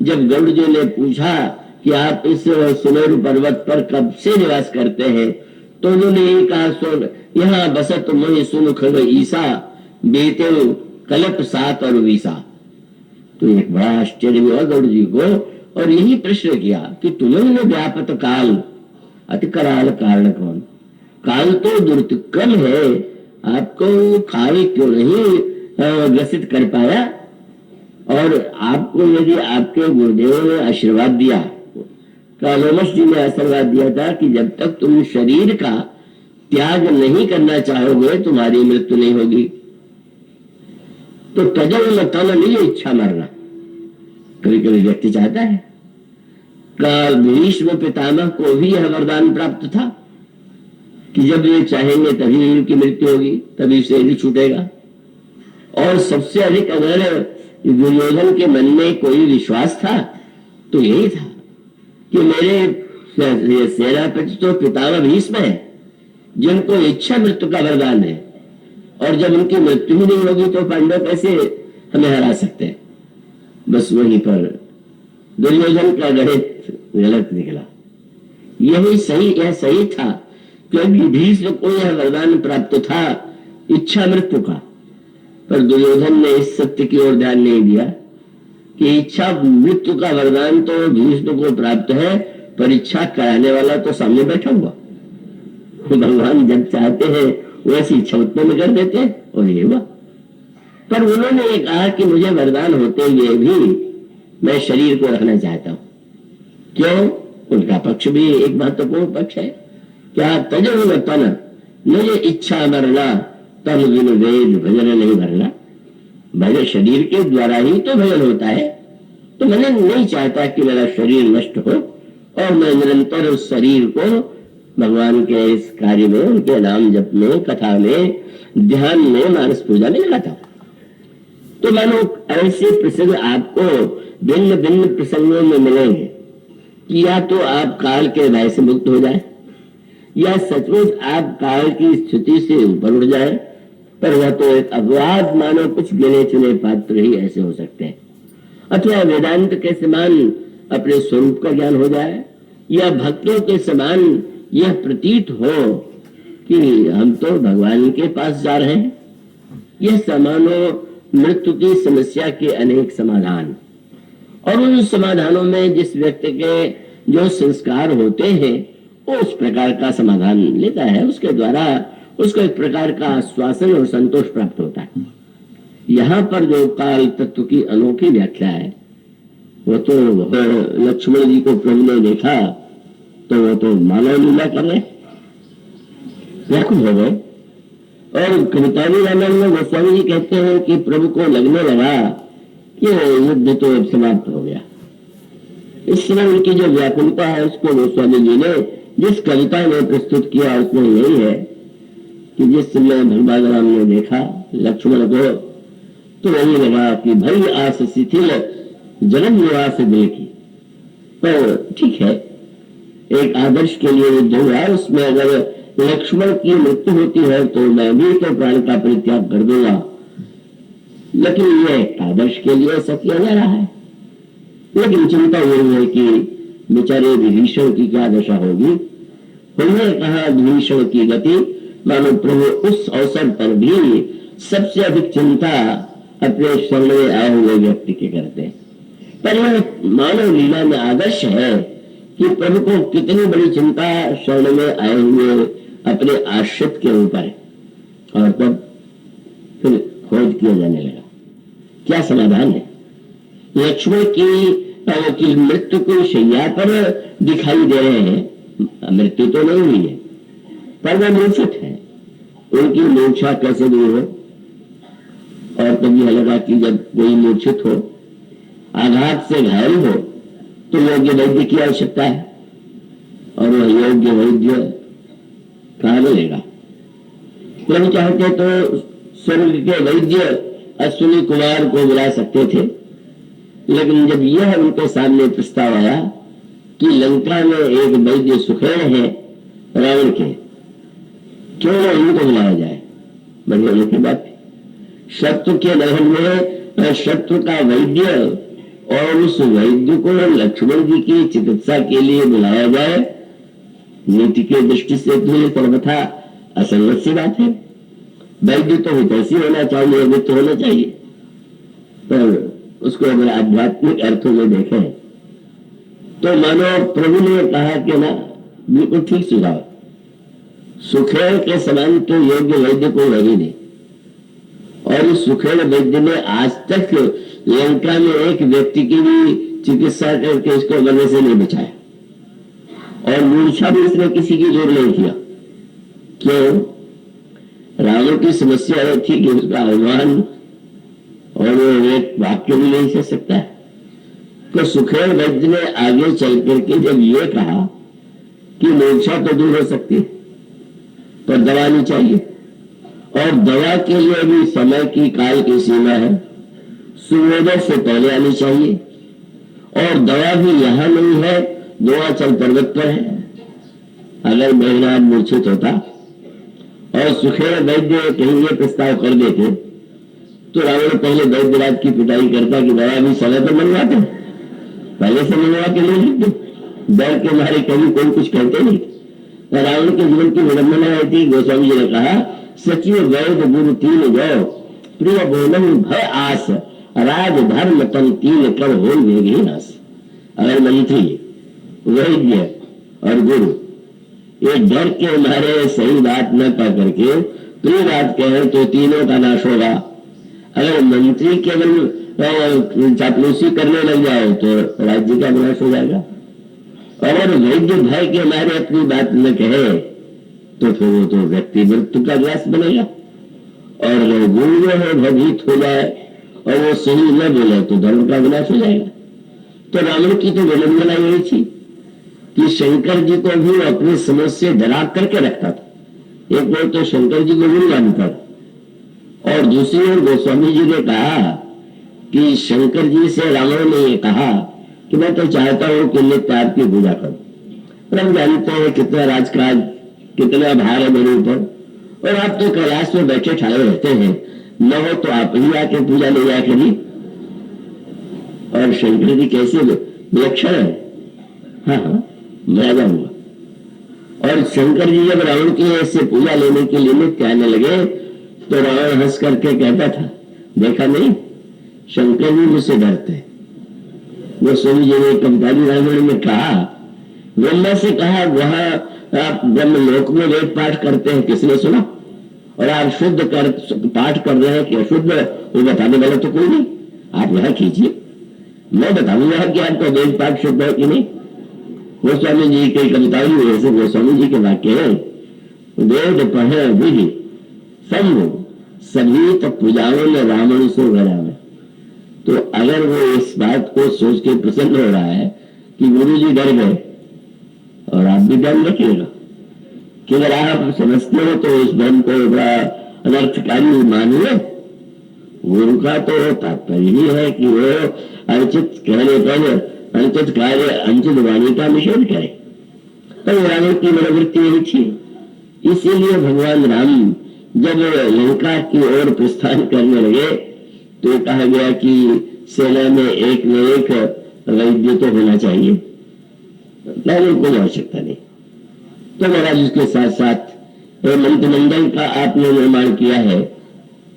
जब गरुड़ जी ने पूछा कि आप इस सुमेरु पर्वत पर कब से निवास करते हैं, तो उन्होंने यही कहा, सुन यहाँ बसत मोहि सुन खग ईसा बेते कल्प सात और वीसा। तो एक बड़ा आश्चर्य हुआ गरुड़ जी को और यही प्रश्न किया कि तुम्हें व्यापत काल अति कराल कारण कौन। काल तो दुर्तिक्रम है, आपको खाए क्यों नहीं ग्रसित कर पाया। और आपको यदि आपके गुरुदेव ने आशीर्वाद दिया, कालोमश जी ने आशीर्वाद दिया था कि जब तक तुम शरीर का त्याग नहीं करना चाहोगे तुम्हारी मृत्यु नहीं होगी। तो तजल तन नहीं इच्छा मरना। कभी कभी व्यक्ति चाहता है, काल भीष्म पितामह को भी यह वरदान प्राप्त था कि जब ये चाहेंगे तभी उनकी मृत्यु होगी, तभी शरीर छूटेगा। और सबसे अधिक अगर दुर्योधन के मन में कोई विश्वास था तो यही था कि मेरे सेनापति तो पितामह भीष्म है, जिनको इच्छा मृत्यु का वरदान है, और जब उनकी मृत्यु ही नहीं होगी तो पांडव कैसे हमें हरा सकते हैं। बस वहीं पर दुर्योधन का गणित गलत निकला। यह सही था, क्योंकि भीष्म को यह वरदान प्राप्त था इच्छा मृत्यु का, पर दुर्योधन ने इस सत्य की ओर ध्यान नहीं दिया कि इच्छा मृत्यु का वरदान तो भीष्म को प्राप्त है, पर इच्छा कराने वाला तो सामने बैठा हुआ। भगवान जब चाहते हैं वैसी इच्छा उत्पन्न कर देते हैं, और ये हुआ। पर उन्होंने ये कहा कि मुझे वरदान होते हुए भी मैं शरीर को रखना चाहता हूं। क्यों? उनका पक्ष भी एक महत्वपूर्ण पक्ष है। क्या तजन तन मुझे इच्छा मरना तन बिन वेद भजन नहीं भरना। भजन शरीर के द्वारा ही तो भजन होता है। तो मैंने नहीं चाहता कि मेरा शरीर नष्ट हो और मैं निरंतर उस शरीर को भगवान के इस कार्य में, उनके नाम जप में, कथा में, ध्यान में, मानस पूजा में लगाता हूं। तो मानो ऐसे प्रसंग आपको भिन्न भिन्न प्रसंगों में मिलेंगे कि या तो आप काल के भय से मुक्त हो जाए या सचमुच आप काल की स्थिति से ऊपर उठ जाए, पर वह तो एक अपवाद मानो कुछ गिने चुने पात्र ही ऐसे हो सकते हैं। अथवा वेदांत के समान अपने स्वरूप का ज्ञान हो जाए या भक्तों के समान यह प्रतीत हो कि हम तो भगवान के पास जा रहे हैं। यह समानो मृत्यु की समस्या के अनेक समाधान, और उन समाधानों में जिस व्यक्ति के जो संस्कार होते हैं वो उस प्रकार का समाधान लेता है, उसके द्वारा उसको एक प्रकार का आश्वासन और संतोष प्राप्त होता है। यहाँ पर जो काल तत्व की अनोखी व्याख्या है वो तो लक्ष्मण जी को प्रभु ने देखा तो वो तो मानव लीला कर रहे, व्याकुल हो गए। और कवितानी रामायण में गोस्वामी जी कहते हैं कि प्रभु को लगने लगा कि युद्ध तो अब समाप्त हो गया। इस समय उनकी जो व्याकुलता है उसको गोस्वामी जी ने जिस कविता में प्रस्तुत किया उसमें यही है कि जिस समय भगवान राम ने देखा लक्ष्मण को तो वही लगा कि भई आस शिथिल जन्म निवास देखी। पर ठीक है, एक आदर्श के लिए युद्ध हुआ, उसमें अगर लक्ष्मण की मृत्यु होती है तो मैं भी तो प्राण का परित्याग कर दूंगा, लेकिन यह आदर्श के लिए ऐसा किया जा रहा है। लेकिन चिंता यही है कि बेचारे विभीषण की क्या दशा होगी। उन्होंने कहा विभीषण की गति, मानो प्रभु उस अवसर पर भी सबसे अधिक चिंता अपने शरण में आए हुए व्यक्ति के करते हैं। पर यह मानव लीला में आदर्श है कि प्रभु को कितनी बड़ी चिंता शरण में आए हुए अपने आश्रित के ऊपर है। और तब फिर खोज किया जाने लगा क्या समाधान है। लक्ष्मण की मृत्यु को शैया पर दिखाई दे रहे हैं, मृत्यु तो नहीं हुई है पर वह मूर्छित है, उनकी मूर्छा कैसे दूर हो। और तब यह लगा कि जब कोई मूर्छित हो, आघात से घायल हो तो योग्य वैद्य की आवश्यकता है, और वह योग्य वैद्य कहाँ मिलेगा। प्रभु चाहते तो स्वर्ग के वैद्य अश्विनी कुमार को बुला सकते थे, लेकिन जब यह उनके सामने प्रस्ताव आया कि लंका में एक वैद्य सुखेड़ है रावण के, क्यों न उनको बुलाया जाए। बड़ी अनोखी बात है। शत्रु के दहन में शत्रु का वैद्य और उस वैद्य को लक्ष्मण जी की चिकित्सा के लिए बुलाया जाए, नीति के दृष्टि से तो सर्वथा असंगत सी बात है। वैद्य तो हितैषी होना चाहिए, वित्त होना चाहिए, पर उसको अगर आध्यात्मिक अर्थों में देखें तो मानो प्रभु ने कहा कि ना, बिल्कुल ठीक सुझाव, सुखेड़ के समान तो योग्य वैद्य को नहीं दे। और उस सुखेड़ वैद्य ने आज तक लंका में एक व्यक्ति की भी चिकित्सा करके इसको मरने से नहीं बचाया, और मूर्छा भी इसने किसी की जोर नहीं किया। क्यों? रावण की समस्या यह थी कि उसका अभिमान और एक वाक्य भी नहीं सह सकता है। तो सुखेड़ वैद्य ने आगे चल करके जब ये कहा कि मूर्छा तो दूर हो सकती पर दवा नहीं चाहिए, और दवा के लिए भी समय की काल की सीमा है, सूर्योदय से पहले आनी चाहिए, और दवा भी यहाँ नहीं है, द्रोणाचल पर्वत पर है। अगर मेघनाथ मूर्छित होता और सुखेड़ वैद्य कहीं ये प्रस्ताव कर देते तो रावण पहले वैद्यराज की पिटाई करता कि दवा भी समय पर मंगवाते, पहले से मंगवा के ले लेते, डर के मारे कभी कोई कुछ कहते नहीं। रावण के जीवन की विडंबना आई थी। गोस्वामी जी ने कहा, सचिव वैद्य गुरु तीन गौ प्रिय बोलन भय आस राज धर्म तन तीन कर हो वेगी नास। अगर मंत्री वैद्य और गुरु ये डर के मारे सही बात न कह करके प्रिय बात कहे तो तीनों का नाश होगा। अगर मंत्री केवल चापलूसी करने लग जाए तो राज्य का विनाश हो जाएगा। और वैद्य भय के मारे अपनी बात न कहे तो फिर वो तो व्यक्ति मृत्यु का ग्रास बनेगा। और अगर गुरु जो है भयभीत हो जाए और वो सही न बोले तो धर्म का विनाश हो जाएगा। तो रावण की तो विडंबना यही थी कि शंकर जी को भी अपनी समझ से डरा करके रखता था। एक बार तो शंकर जी को भी मानता था और दूसरी ओर गोस्वामी जी ने कहा कि शंकर जी से रावण ने ये कहा कि मैं तो चाहता हूं कि नित्य आपकी पूजा करूं, पर हम जानते हैं कितना राजकाज, कितना भार है मेरे ऊपर, और आप तो कैलाश में बैठे ठाए रहते हैं, न हो तो आप ही आके पूजा ले जाया करिए। और शंकर जी कैसे विलक्षण है, हाँ हाँ मैं आ जाऊंगा। और शंकर जी जब रावण की ऐसे पूजा लेने के लिए नित्य आने लगे तो रावण हंस करके कहता था, देखा नहीं शंकर जी मुझसे डरते। वो स्वामी जी ने कविताली रामायण में कहा, ब्रह्मा से कहा वहां आप ब्रह्म लोक में वेद पाठ करते हैं, किसने सुना? और आप शुद्ध कर पाठ कर रहे हैं कि अशुद्ध, वो बताने वाला तो कोई नहीं, आप यहां कीजिए, मैं बताऊंगा कि आपका वेद पाठ शुद्ध है कि नहीं। गोस्वामी जी के कविताओं में ऐसे गोस्वामी जी के वाक्य है, वेद पढ़े विधि संग सभी तो पूजाओं में रावण सो घरा में। तो अगर वो इस बात को सोच के प्रसन्न हो रहा है कि गुरु जी डर गए, और आप भी ध्यान रखिएगा कि अगर आप समझते हो तो इस धर्म को बड़ा अनर्थकारी मानिए। गुरु का तो तात्पर्य ही है कि वो अनुचित कहने पर अनुचित कार्य अनुचित वाणी का निषेध करे। तो रावण की मनोवृत्ति यही थी। इसीलिए भगवान राम जब लंका की ओर प्रस्थान करने लगे तो कहा गया कि सेना में एक न एक वैद्य तो होना चाहिए, नहीं कोई आवश्यकता नहीं। तो महाराज उसके साथ साथ मंत्रिमंडल का आपने निर्माण किया है,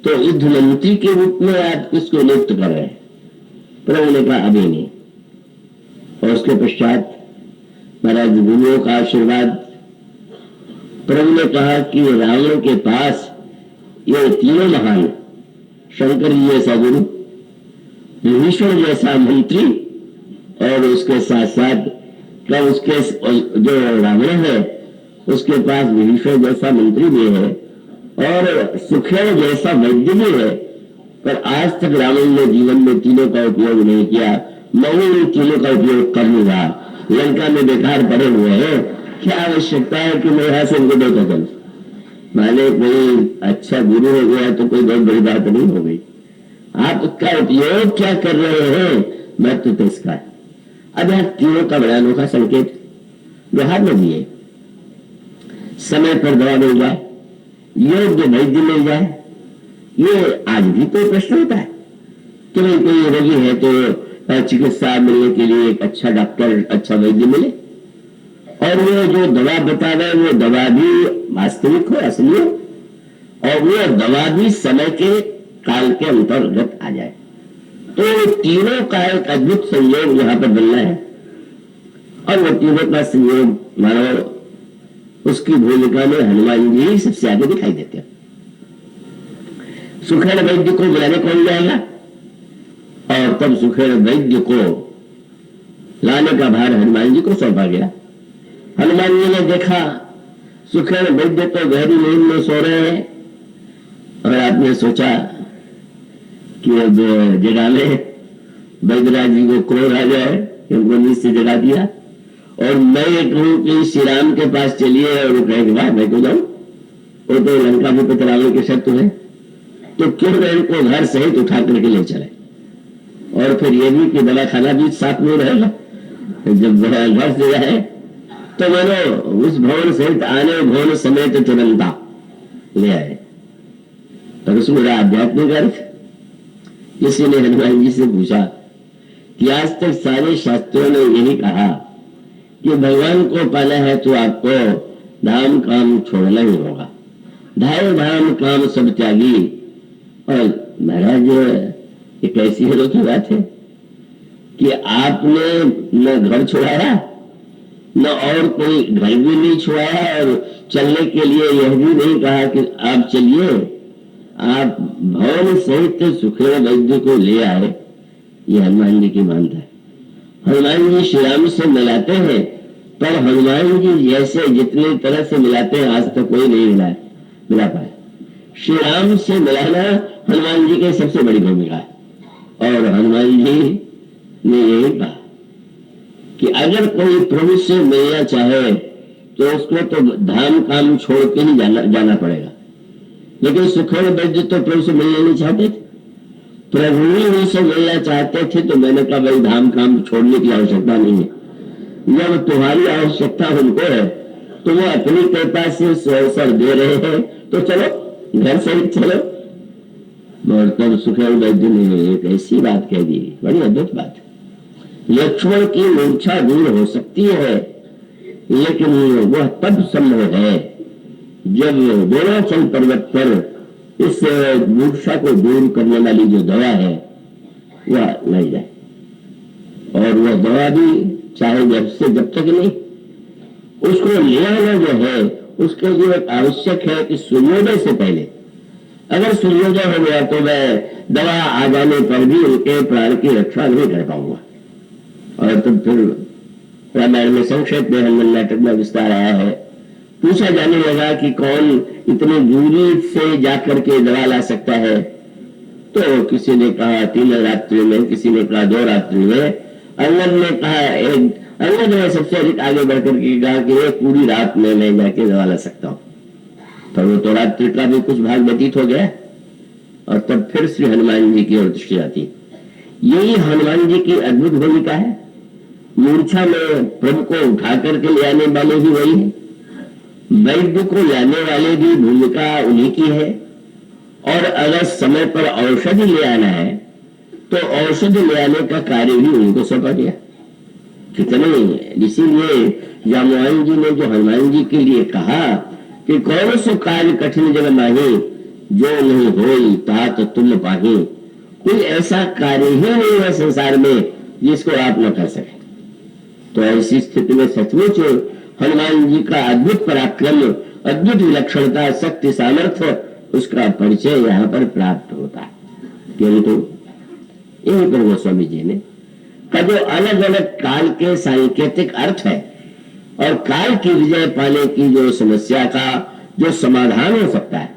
तो युद्ध मंत्री के रूप में आप किसको नियुक्त कर रहे हैं? प्रभु ने कहा अभी नहीं। और उसके पश्चात महाराज गुरुओं का आशीर्वाद, प्रभु ने कहा कि रावण के पास ये तीनों महान, शंकर जी जैसा गुरु, विभीषण जैसा मंत्री, और उसके साथ साथ क्या उसके जो रावण है उसके पास विभीषण जैसा मंत्री भी है और सुखेण जैसा वैद्य भी है। पर आज तक रावण ने जीवन में तीनों का उपयोग नहीं किया। मैं इन तीनों का उपयोग कर लूंगा, लंका में बेकार पड़े हुए हैं, क्या आवश्यकता है कि मैं यहां से उनको देता चलूं? माने कोई अच्छा गुरु हो गया तो कोई बहुत बड़ी बात नहीं हो गई। आप उसका उपयोग क्या कर रहे हैं, महत्व तो इसका है। अब यहां तीनों का बड़ा अनोखा संकेत व्यवहार में दिए, समय पर दवा मिल जाए, योग्य वैद्य मिल जाए। ये आज भी कोई प्रश्न होता है कि भाई कोई रोगी है तो चिकित्सा मिलने के लिए एक अच्छा डॉक्टर, अच्छा वैद्य मिले, और वो जो दवा बता रहे वो दवा भी वास्तविक हो, असली हो, और वो दवा भी समय के काल के अंतर्गत आ जाए। तो तीनों का एक अद्भुत संयोग यहाँ पर बनना है, और वो तीनों का संयोग मानो उसकी भूमिका में हनुमान जी ही सबसे आगे दिखाई देते हैं। सुखेण वैद्य को बुलाने कौन जाएगा, और तब सुखेण वैद्य को लाने का भार हनुमान जी को सौंपा गया। हनुमान जी ने देखा सुखेण वैद्य तो गहरी नींद में सो रहे हैं, और आपने सोचा कि अब जगा ले, वैद्यराज जी को क्रोध आ जाए, उनको नींद से जगा दिया, और मैं ये कहूं कि श्री राम के पास चलिए, और वो कहेंगे वाह मैं तो जाऊं, वो तो लंका भी पतरावल के शत्रु है, तो क्यों मैं इनको घर सहित उठा करके ले चले, और फिर ये भी कि दवा खाना भी साथ में रहेगा। जब घर से जाए तो मानो उस भवन सहित आने भवन समेत तुरंता ले आए। तो उसमें आध्यात्मिक अर्थ, किसी ने हनुमान जी से पूछा कि आज तक सारे शास्त्रों ने यही कहा कि भगवान को पाना है तो आपको धाम काम छोड़ना ही होगा, धाम धाम काम सब त्यागी। और महाराज ये कैसी अनोखी बात है कि आपने न घर छुड़ाया, न और कोई घर भी नहीं छुड़ाया, और चलने के लिए यह भी नहीं कहा कि आप चलिए, आप भवन सहित सुखेण वैद्य को ले आए। ये हनुमान जी की मानता है। हनुमान जी श्री राम से मिलाते हैं, पर हनुमान जी जैसे जितनी तरह से मिलाते हैं आज तक कोई नहीं मिला पाए। श्री राम से मिलाना हनुमान जी की सबसे बड़ी भूमिका है। और हनुमान जी ने यही कहा कि अगर कोई प्रभु से मिलना चाहे तो उसको तो धाम काम छोड़ के ही जाना पड़ेगा। लेकिन सुखदेव वैद्य तो प्रभु से मिलना नहीं चाहते थे, प्रभु ही उनसे मिलना चाहते थे। तो मैंने कहा भाई धाम काम छोड़ने की आवश्यकता नहीं है, जब तुम्हारी आवश्यकता उनको है तो वो अपनी कृपा से अवसर दे रहे हैं तो चलो घर से चलो। और तब सुखदेव वैद्य ने एक ऐसी बात कह दी, बड़ी अद्भुत बात। लक्ष्मण की मूर्छा दूर हो सकती है, लेकिन वह तब संभव है जब द्रोणाचल पर्वत पर इस मूर्छा को दूर करने वाली जो दवा है वह लाई जाए। और वह दवा भी चाहे जब तक नहीं, उसको ले आना जो है उसके लिए आवश्यक है कि सूर्योदय से पहले, अगर सूर्योदय हो गया तो मैं दवा आ जाने पर भी उनके प्राण की रक्षा नहीं कर पाऊंगा। और तब फिर रामायण में संक्षेप में हनुमान नाटक में विस्तार आया है। पूछा जाने लगा कि कौन इतनी दूरी से जाकर के दवा ला सकता है, तो किसी ने कहा 3 रात्रि में, किसी ने कहा 2 रात्रि में, अंगद ने कहा अंगद ने सबसे अधिक आगे बढ़कर के कहा कि एक पूरी रात में मैं जाके दवा ला सकता हूँ। पर वो तो रात्रि का भी कुछ भाग व्यतीत हो गया। और तब फिर श्री हनुमान जी की ओर दृष्टि आती। यही हनुमान जी की अद्भुत भूमिका है। मूर्छा में प्रभु को उठा करके ले आने वाले भी वही है, वैद्य को लाने वाले भी भूमिका उन्हीं की है। और अगर समय पर औषधि ले आना है तो औषधि ले आने का कार्य भी उनको सौंपा गया। कितने, इसीलिए जामवान जी ने जो हनुमान जी के लिए कहा कि कौन सो कार्य कठिन जग माही, जो नहीं होई तात तुम पाही। कोई ऐसा कार्य ही नहीं है संसार में जिसको आप न कर सके। तो ऐसी स्थिति में सचमुच हनुमान जी का अद्भुत पराक्रम, अद्भुत विलक्षणता, शक्ति, सामर्थ्य, उसका परिचय यहाँ पर प्राप्त होता है। किंतु यहीं पर गोस्वामी जी ने का जो अलग अलग काल के सांकेतिक अर्थ है और काल की विजय पाने की जो समस्या का जो समाधान हो सकता है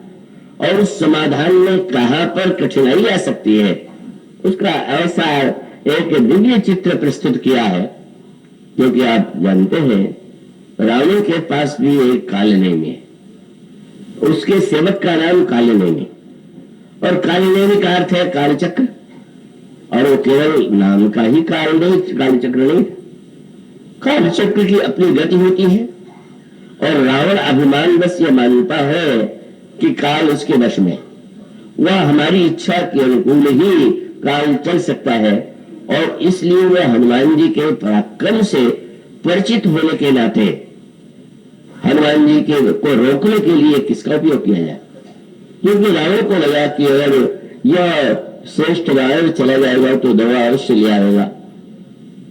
और उस समाधान में कहां पर कठिनाई आ सकती है, उसका ऐसा एक दिव्य चित्र प्रस्तुत किया है। क्योंकि आप जानते हैं रावण के पास भी एक कालनेमी है, उसके सेवक का नाम कालनेमी, और कालनेमी का अर्थ है कालचक्र। और वो केवल नाम का ही काल नहीं, कालचक्र नहीं, कालचक्र की अपनी गति होती है। और रावण अभिमान बस ये मानता है कि काल उसके वश में, वह हमारी इच्छा के अनुकूल ही काल चल सकता है। और इसलिए वह हनुमान जी के पराक्रम से परिचित होने के नाते हनुमान जी के को रोकने के लिए किसका उपयोग किया जाए। क्योंकि रावण को लगा कि अगर यह श्रेष्ठ रावण चला जाएगा तो दवा अवश्य ले आएगा।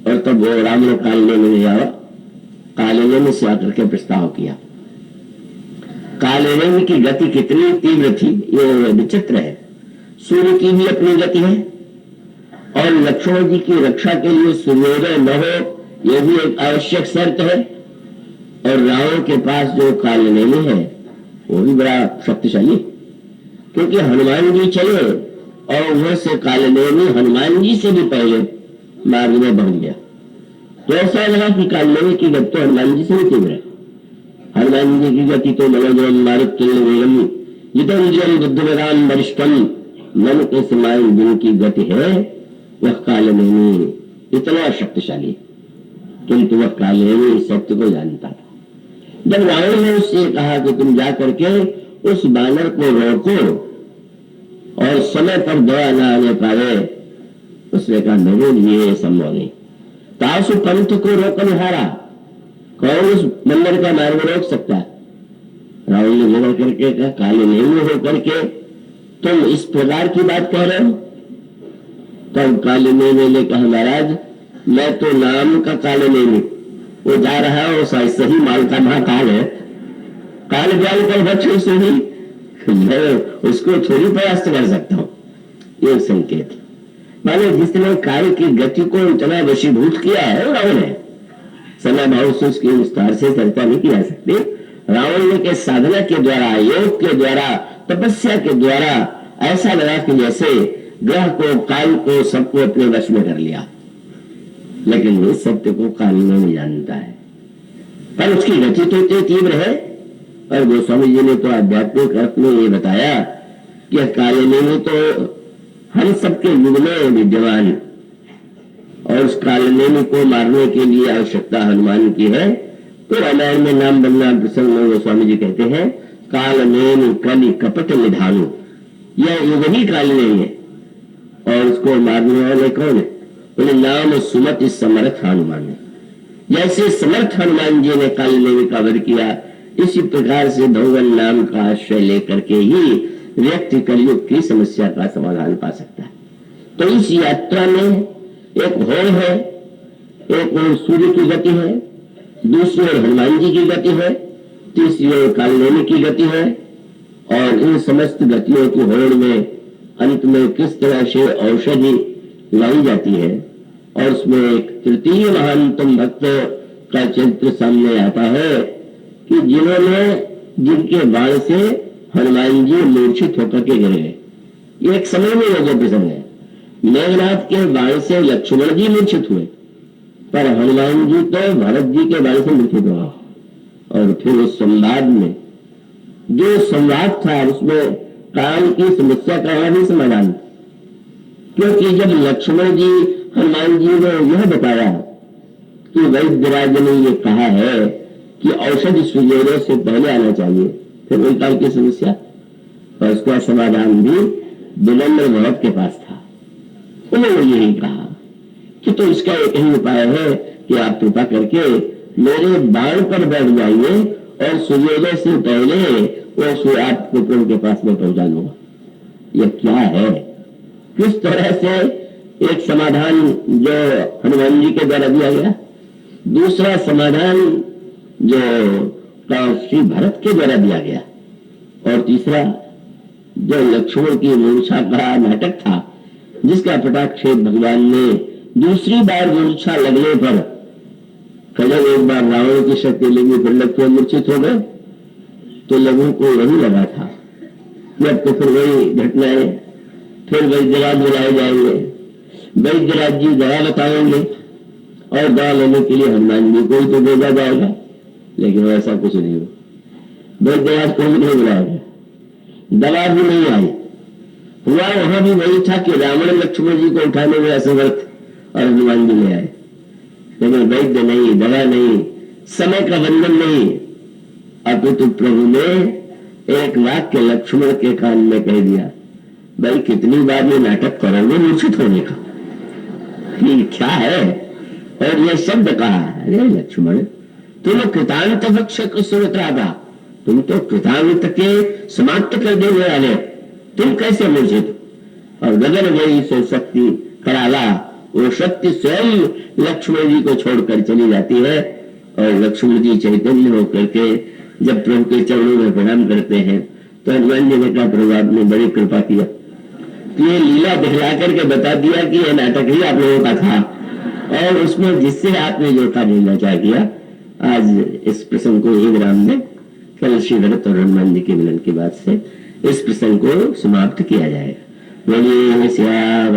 और तब वो राम ने कालनेमी आया, कालनेमी से आकर के प्रस्ताव किया। कालनेमी की गति कितनी तीव्र थी ये विचित्र है। सूर्य की भी अपनी गति है और लक्ष्मण जी की रक्षा के लिए सूर्योदय न हो यह भी एक आवश्यक शर्त है। और रावण के पास जो कालनेमी है वो भी बड़ा शक्तिशाली, क्योंकि हनुमान जी चले और वहां से कालनेमी हनुमान जी से भी पहले मार्ग में बढ़ गया। तो ऐसा लगा कि कालनेमी की गति तो हनुमान जी से भी तीव्र है। हनुमान जी की गति तो मनोजम मारुतुल्यवेगम युतम बुद्धिराम वरिष्ठम, मन के समान जिनकी गति है वह कालनेमी इतना शक्तिशाली, किंतु वह कालनेमी सत्य को जानता था। जब रावण ने उससे कहा कि तुम जा करके उस बानर को रोको और समय पर दवा न आने पाए, उसने कहा मेरे लिए संभव नहीं। तासु पंथ को रोकने हारा, कौन उस मंदिर का मार्ग रोक सकता है। रावण ने जगह करके कहा कालनेमी हो करके तुम इस प्रकार की बात कह रहे हो। तब कालनेमी ने कहा महाराज मैं तो नाम का कालनेमी, वो जा रहा है वो सही माल का महाकाल है, काल ज्ञान कर बच्चे से ही मैं उसको थोड़ी प्रयास कर सकता हूं। ये संकेत माने जिसने काल की गति को इतना वशीभूत किया है रावण ने, समय भाव से उसकी विस्तार से चर्चा नहीं की जा सकती। रावण ने के साधना के द्वारा, योग के द्वारा, तपस्या के द्वारा ऐसा लगा कि जैसे ग्रह को, काल को, सबको अपने वश में कर लिया, लेकिन वो सत्य को काल नहीं जानता है। पर उसकी गति तो इतनी तीव्र है। और गोस्वामी जी ने तो आध्यात्मिक अर्थ में ये बताया कि कालनेमी में तो हम सबके युग में विद्यमान, और उस कालनेमी को मारने के लिए आवश्यकता हनुमान की है। तो रामायण में नाम बनना प्रसंग में गोस्वामी जी कहते हैं कालनेमी कलि कपट निधानु, यह युग ही कालनेमी है। और उसको मारने वाले कौन है? बोले नाम सुमति समर्थ हनुमान है। जैसे समर्थ हनुमान जी ने कालनेमी का वध किया, इसी प्रकार से भगवान नाम का आश्रय लेकर के ही व्यक्ति कलयुग की समस्या का समाधान पा सकता है। तो इस यात्रा में एक होड़ है, एक ओर सूर्य की गति है, दूसरी ओर हनुमान जी की गति है, तीसरी ओर कालनेमी की गति है। और इन समस्त गतियों की होड़ में अंत में किस तरह से औषधि लाई जाती है, और उसमें एक तृतीय महानतम भक्त का चरित्र सामने आता है कि जिनके बाण से हनुमान जी मूर्छित होकर के गिर गए। ये एक समय में योग्य प्रसंग है। मेघनाथ के बाण से लक्ष्मण जी मूर्छित हुए, पर हनुमान जी तो भरत जी के बाण से मूर्छित हुआ। और फिर उस संवाद में जो संवाद था, उसमें काल की समस्या का भी समाधान, क्योंकि जब लक्ष्मण जी हनुमान जी ने यह बताया कि वैद्यराज ने ये कहा है कि औषधि सूर्योदय से पहले आना चाहिए, फिर वही काल की समस्या, और उसका समाधान भी विनम्र भरत के पास था। उन्होंने यही कहा कि तो इसका एक ही उपाय है कि आप कृपा करके मेरे बाण पर बैठ जाइए और सूर्योदय से पहले वो आपको प्रभु के पास में पहुंचा दूंगा। यह क्या है? किस तरह से एक समाधान जो हनुमान जी के द्वारा दिया गया, दूसरा समाधान जो श्री भरत के द्वारा दिया गया, और तीसरा जो लक्ष्मण की मूर्छा का नाटक था, जिसका पटाक्षेप भगवान ने दूसरी बार मूर्छा लगने पर, कजब एक बार रावण की शक्ति लगी, फिर लक्ष्मण मूर्छित हो गए, तो लोगों को यही लगा था कि अब तो फिर वही घटनाएं, फिर वैद्यराज बुलाए जाएंगे, वैद्यराज जी दवा बताएंगे और दवा लेने के लिए हनुमान जी को ही तो भेजा जाएगा। लेकिन ऐसा कुछ नहीं हो, वैद्यराज को भी नहीं बुलाया गया, दवा भी नहीं आई। हुआ वहां भी वही था कि रावण लक्ष्मण जी को उठाने में असमर्थ और हनुमान जी ले आए, लेकिन वैद्य नहीं, दवा नहीं, समय का बंधन नहीं। अपितु प्रभु ने एक वाक्य लक्ष्मण के कान में कह दिया, भाई कितनी बार ये नाटक करोगे मूर्छित होने का, क्या है? और ये शब्द कहा, अरे लक्ष्मण तुम कृतांत भक्षक सुरता था, तुम तो कृतांत के समाप्त कर देने वाले, तुम कैसे मूर्छित? और गगन गई सो शक्ति कराला, वो शक्ति स्वयं लक्ष्मण जी को छोड़कर चली जाती है। और लक्ष्मण जी चैतन्य होकर के जब प्रभु के चरणों में प्रणाम करते हैं, तो हनुमान जी ने कहा प्रभु आपने बड़ी कृपा किया, ये लीला दिखला करके बता दिया कि यह नाटक ही आप लोगों का था, और उसमें जिससे आपने जो कार्य लेना किया। आज इस प्रसंग को एक विराम में, कल श्री भरत और हनुमान जी के मिलन के बाद से इस प्रसंग को समाप्त किया जाएगा। बोलिए श्याम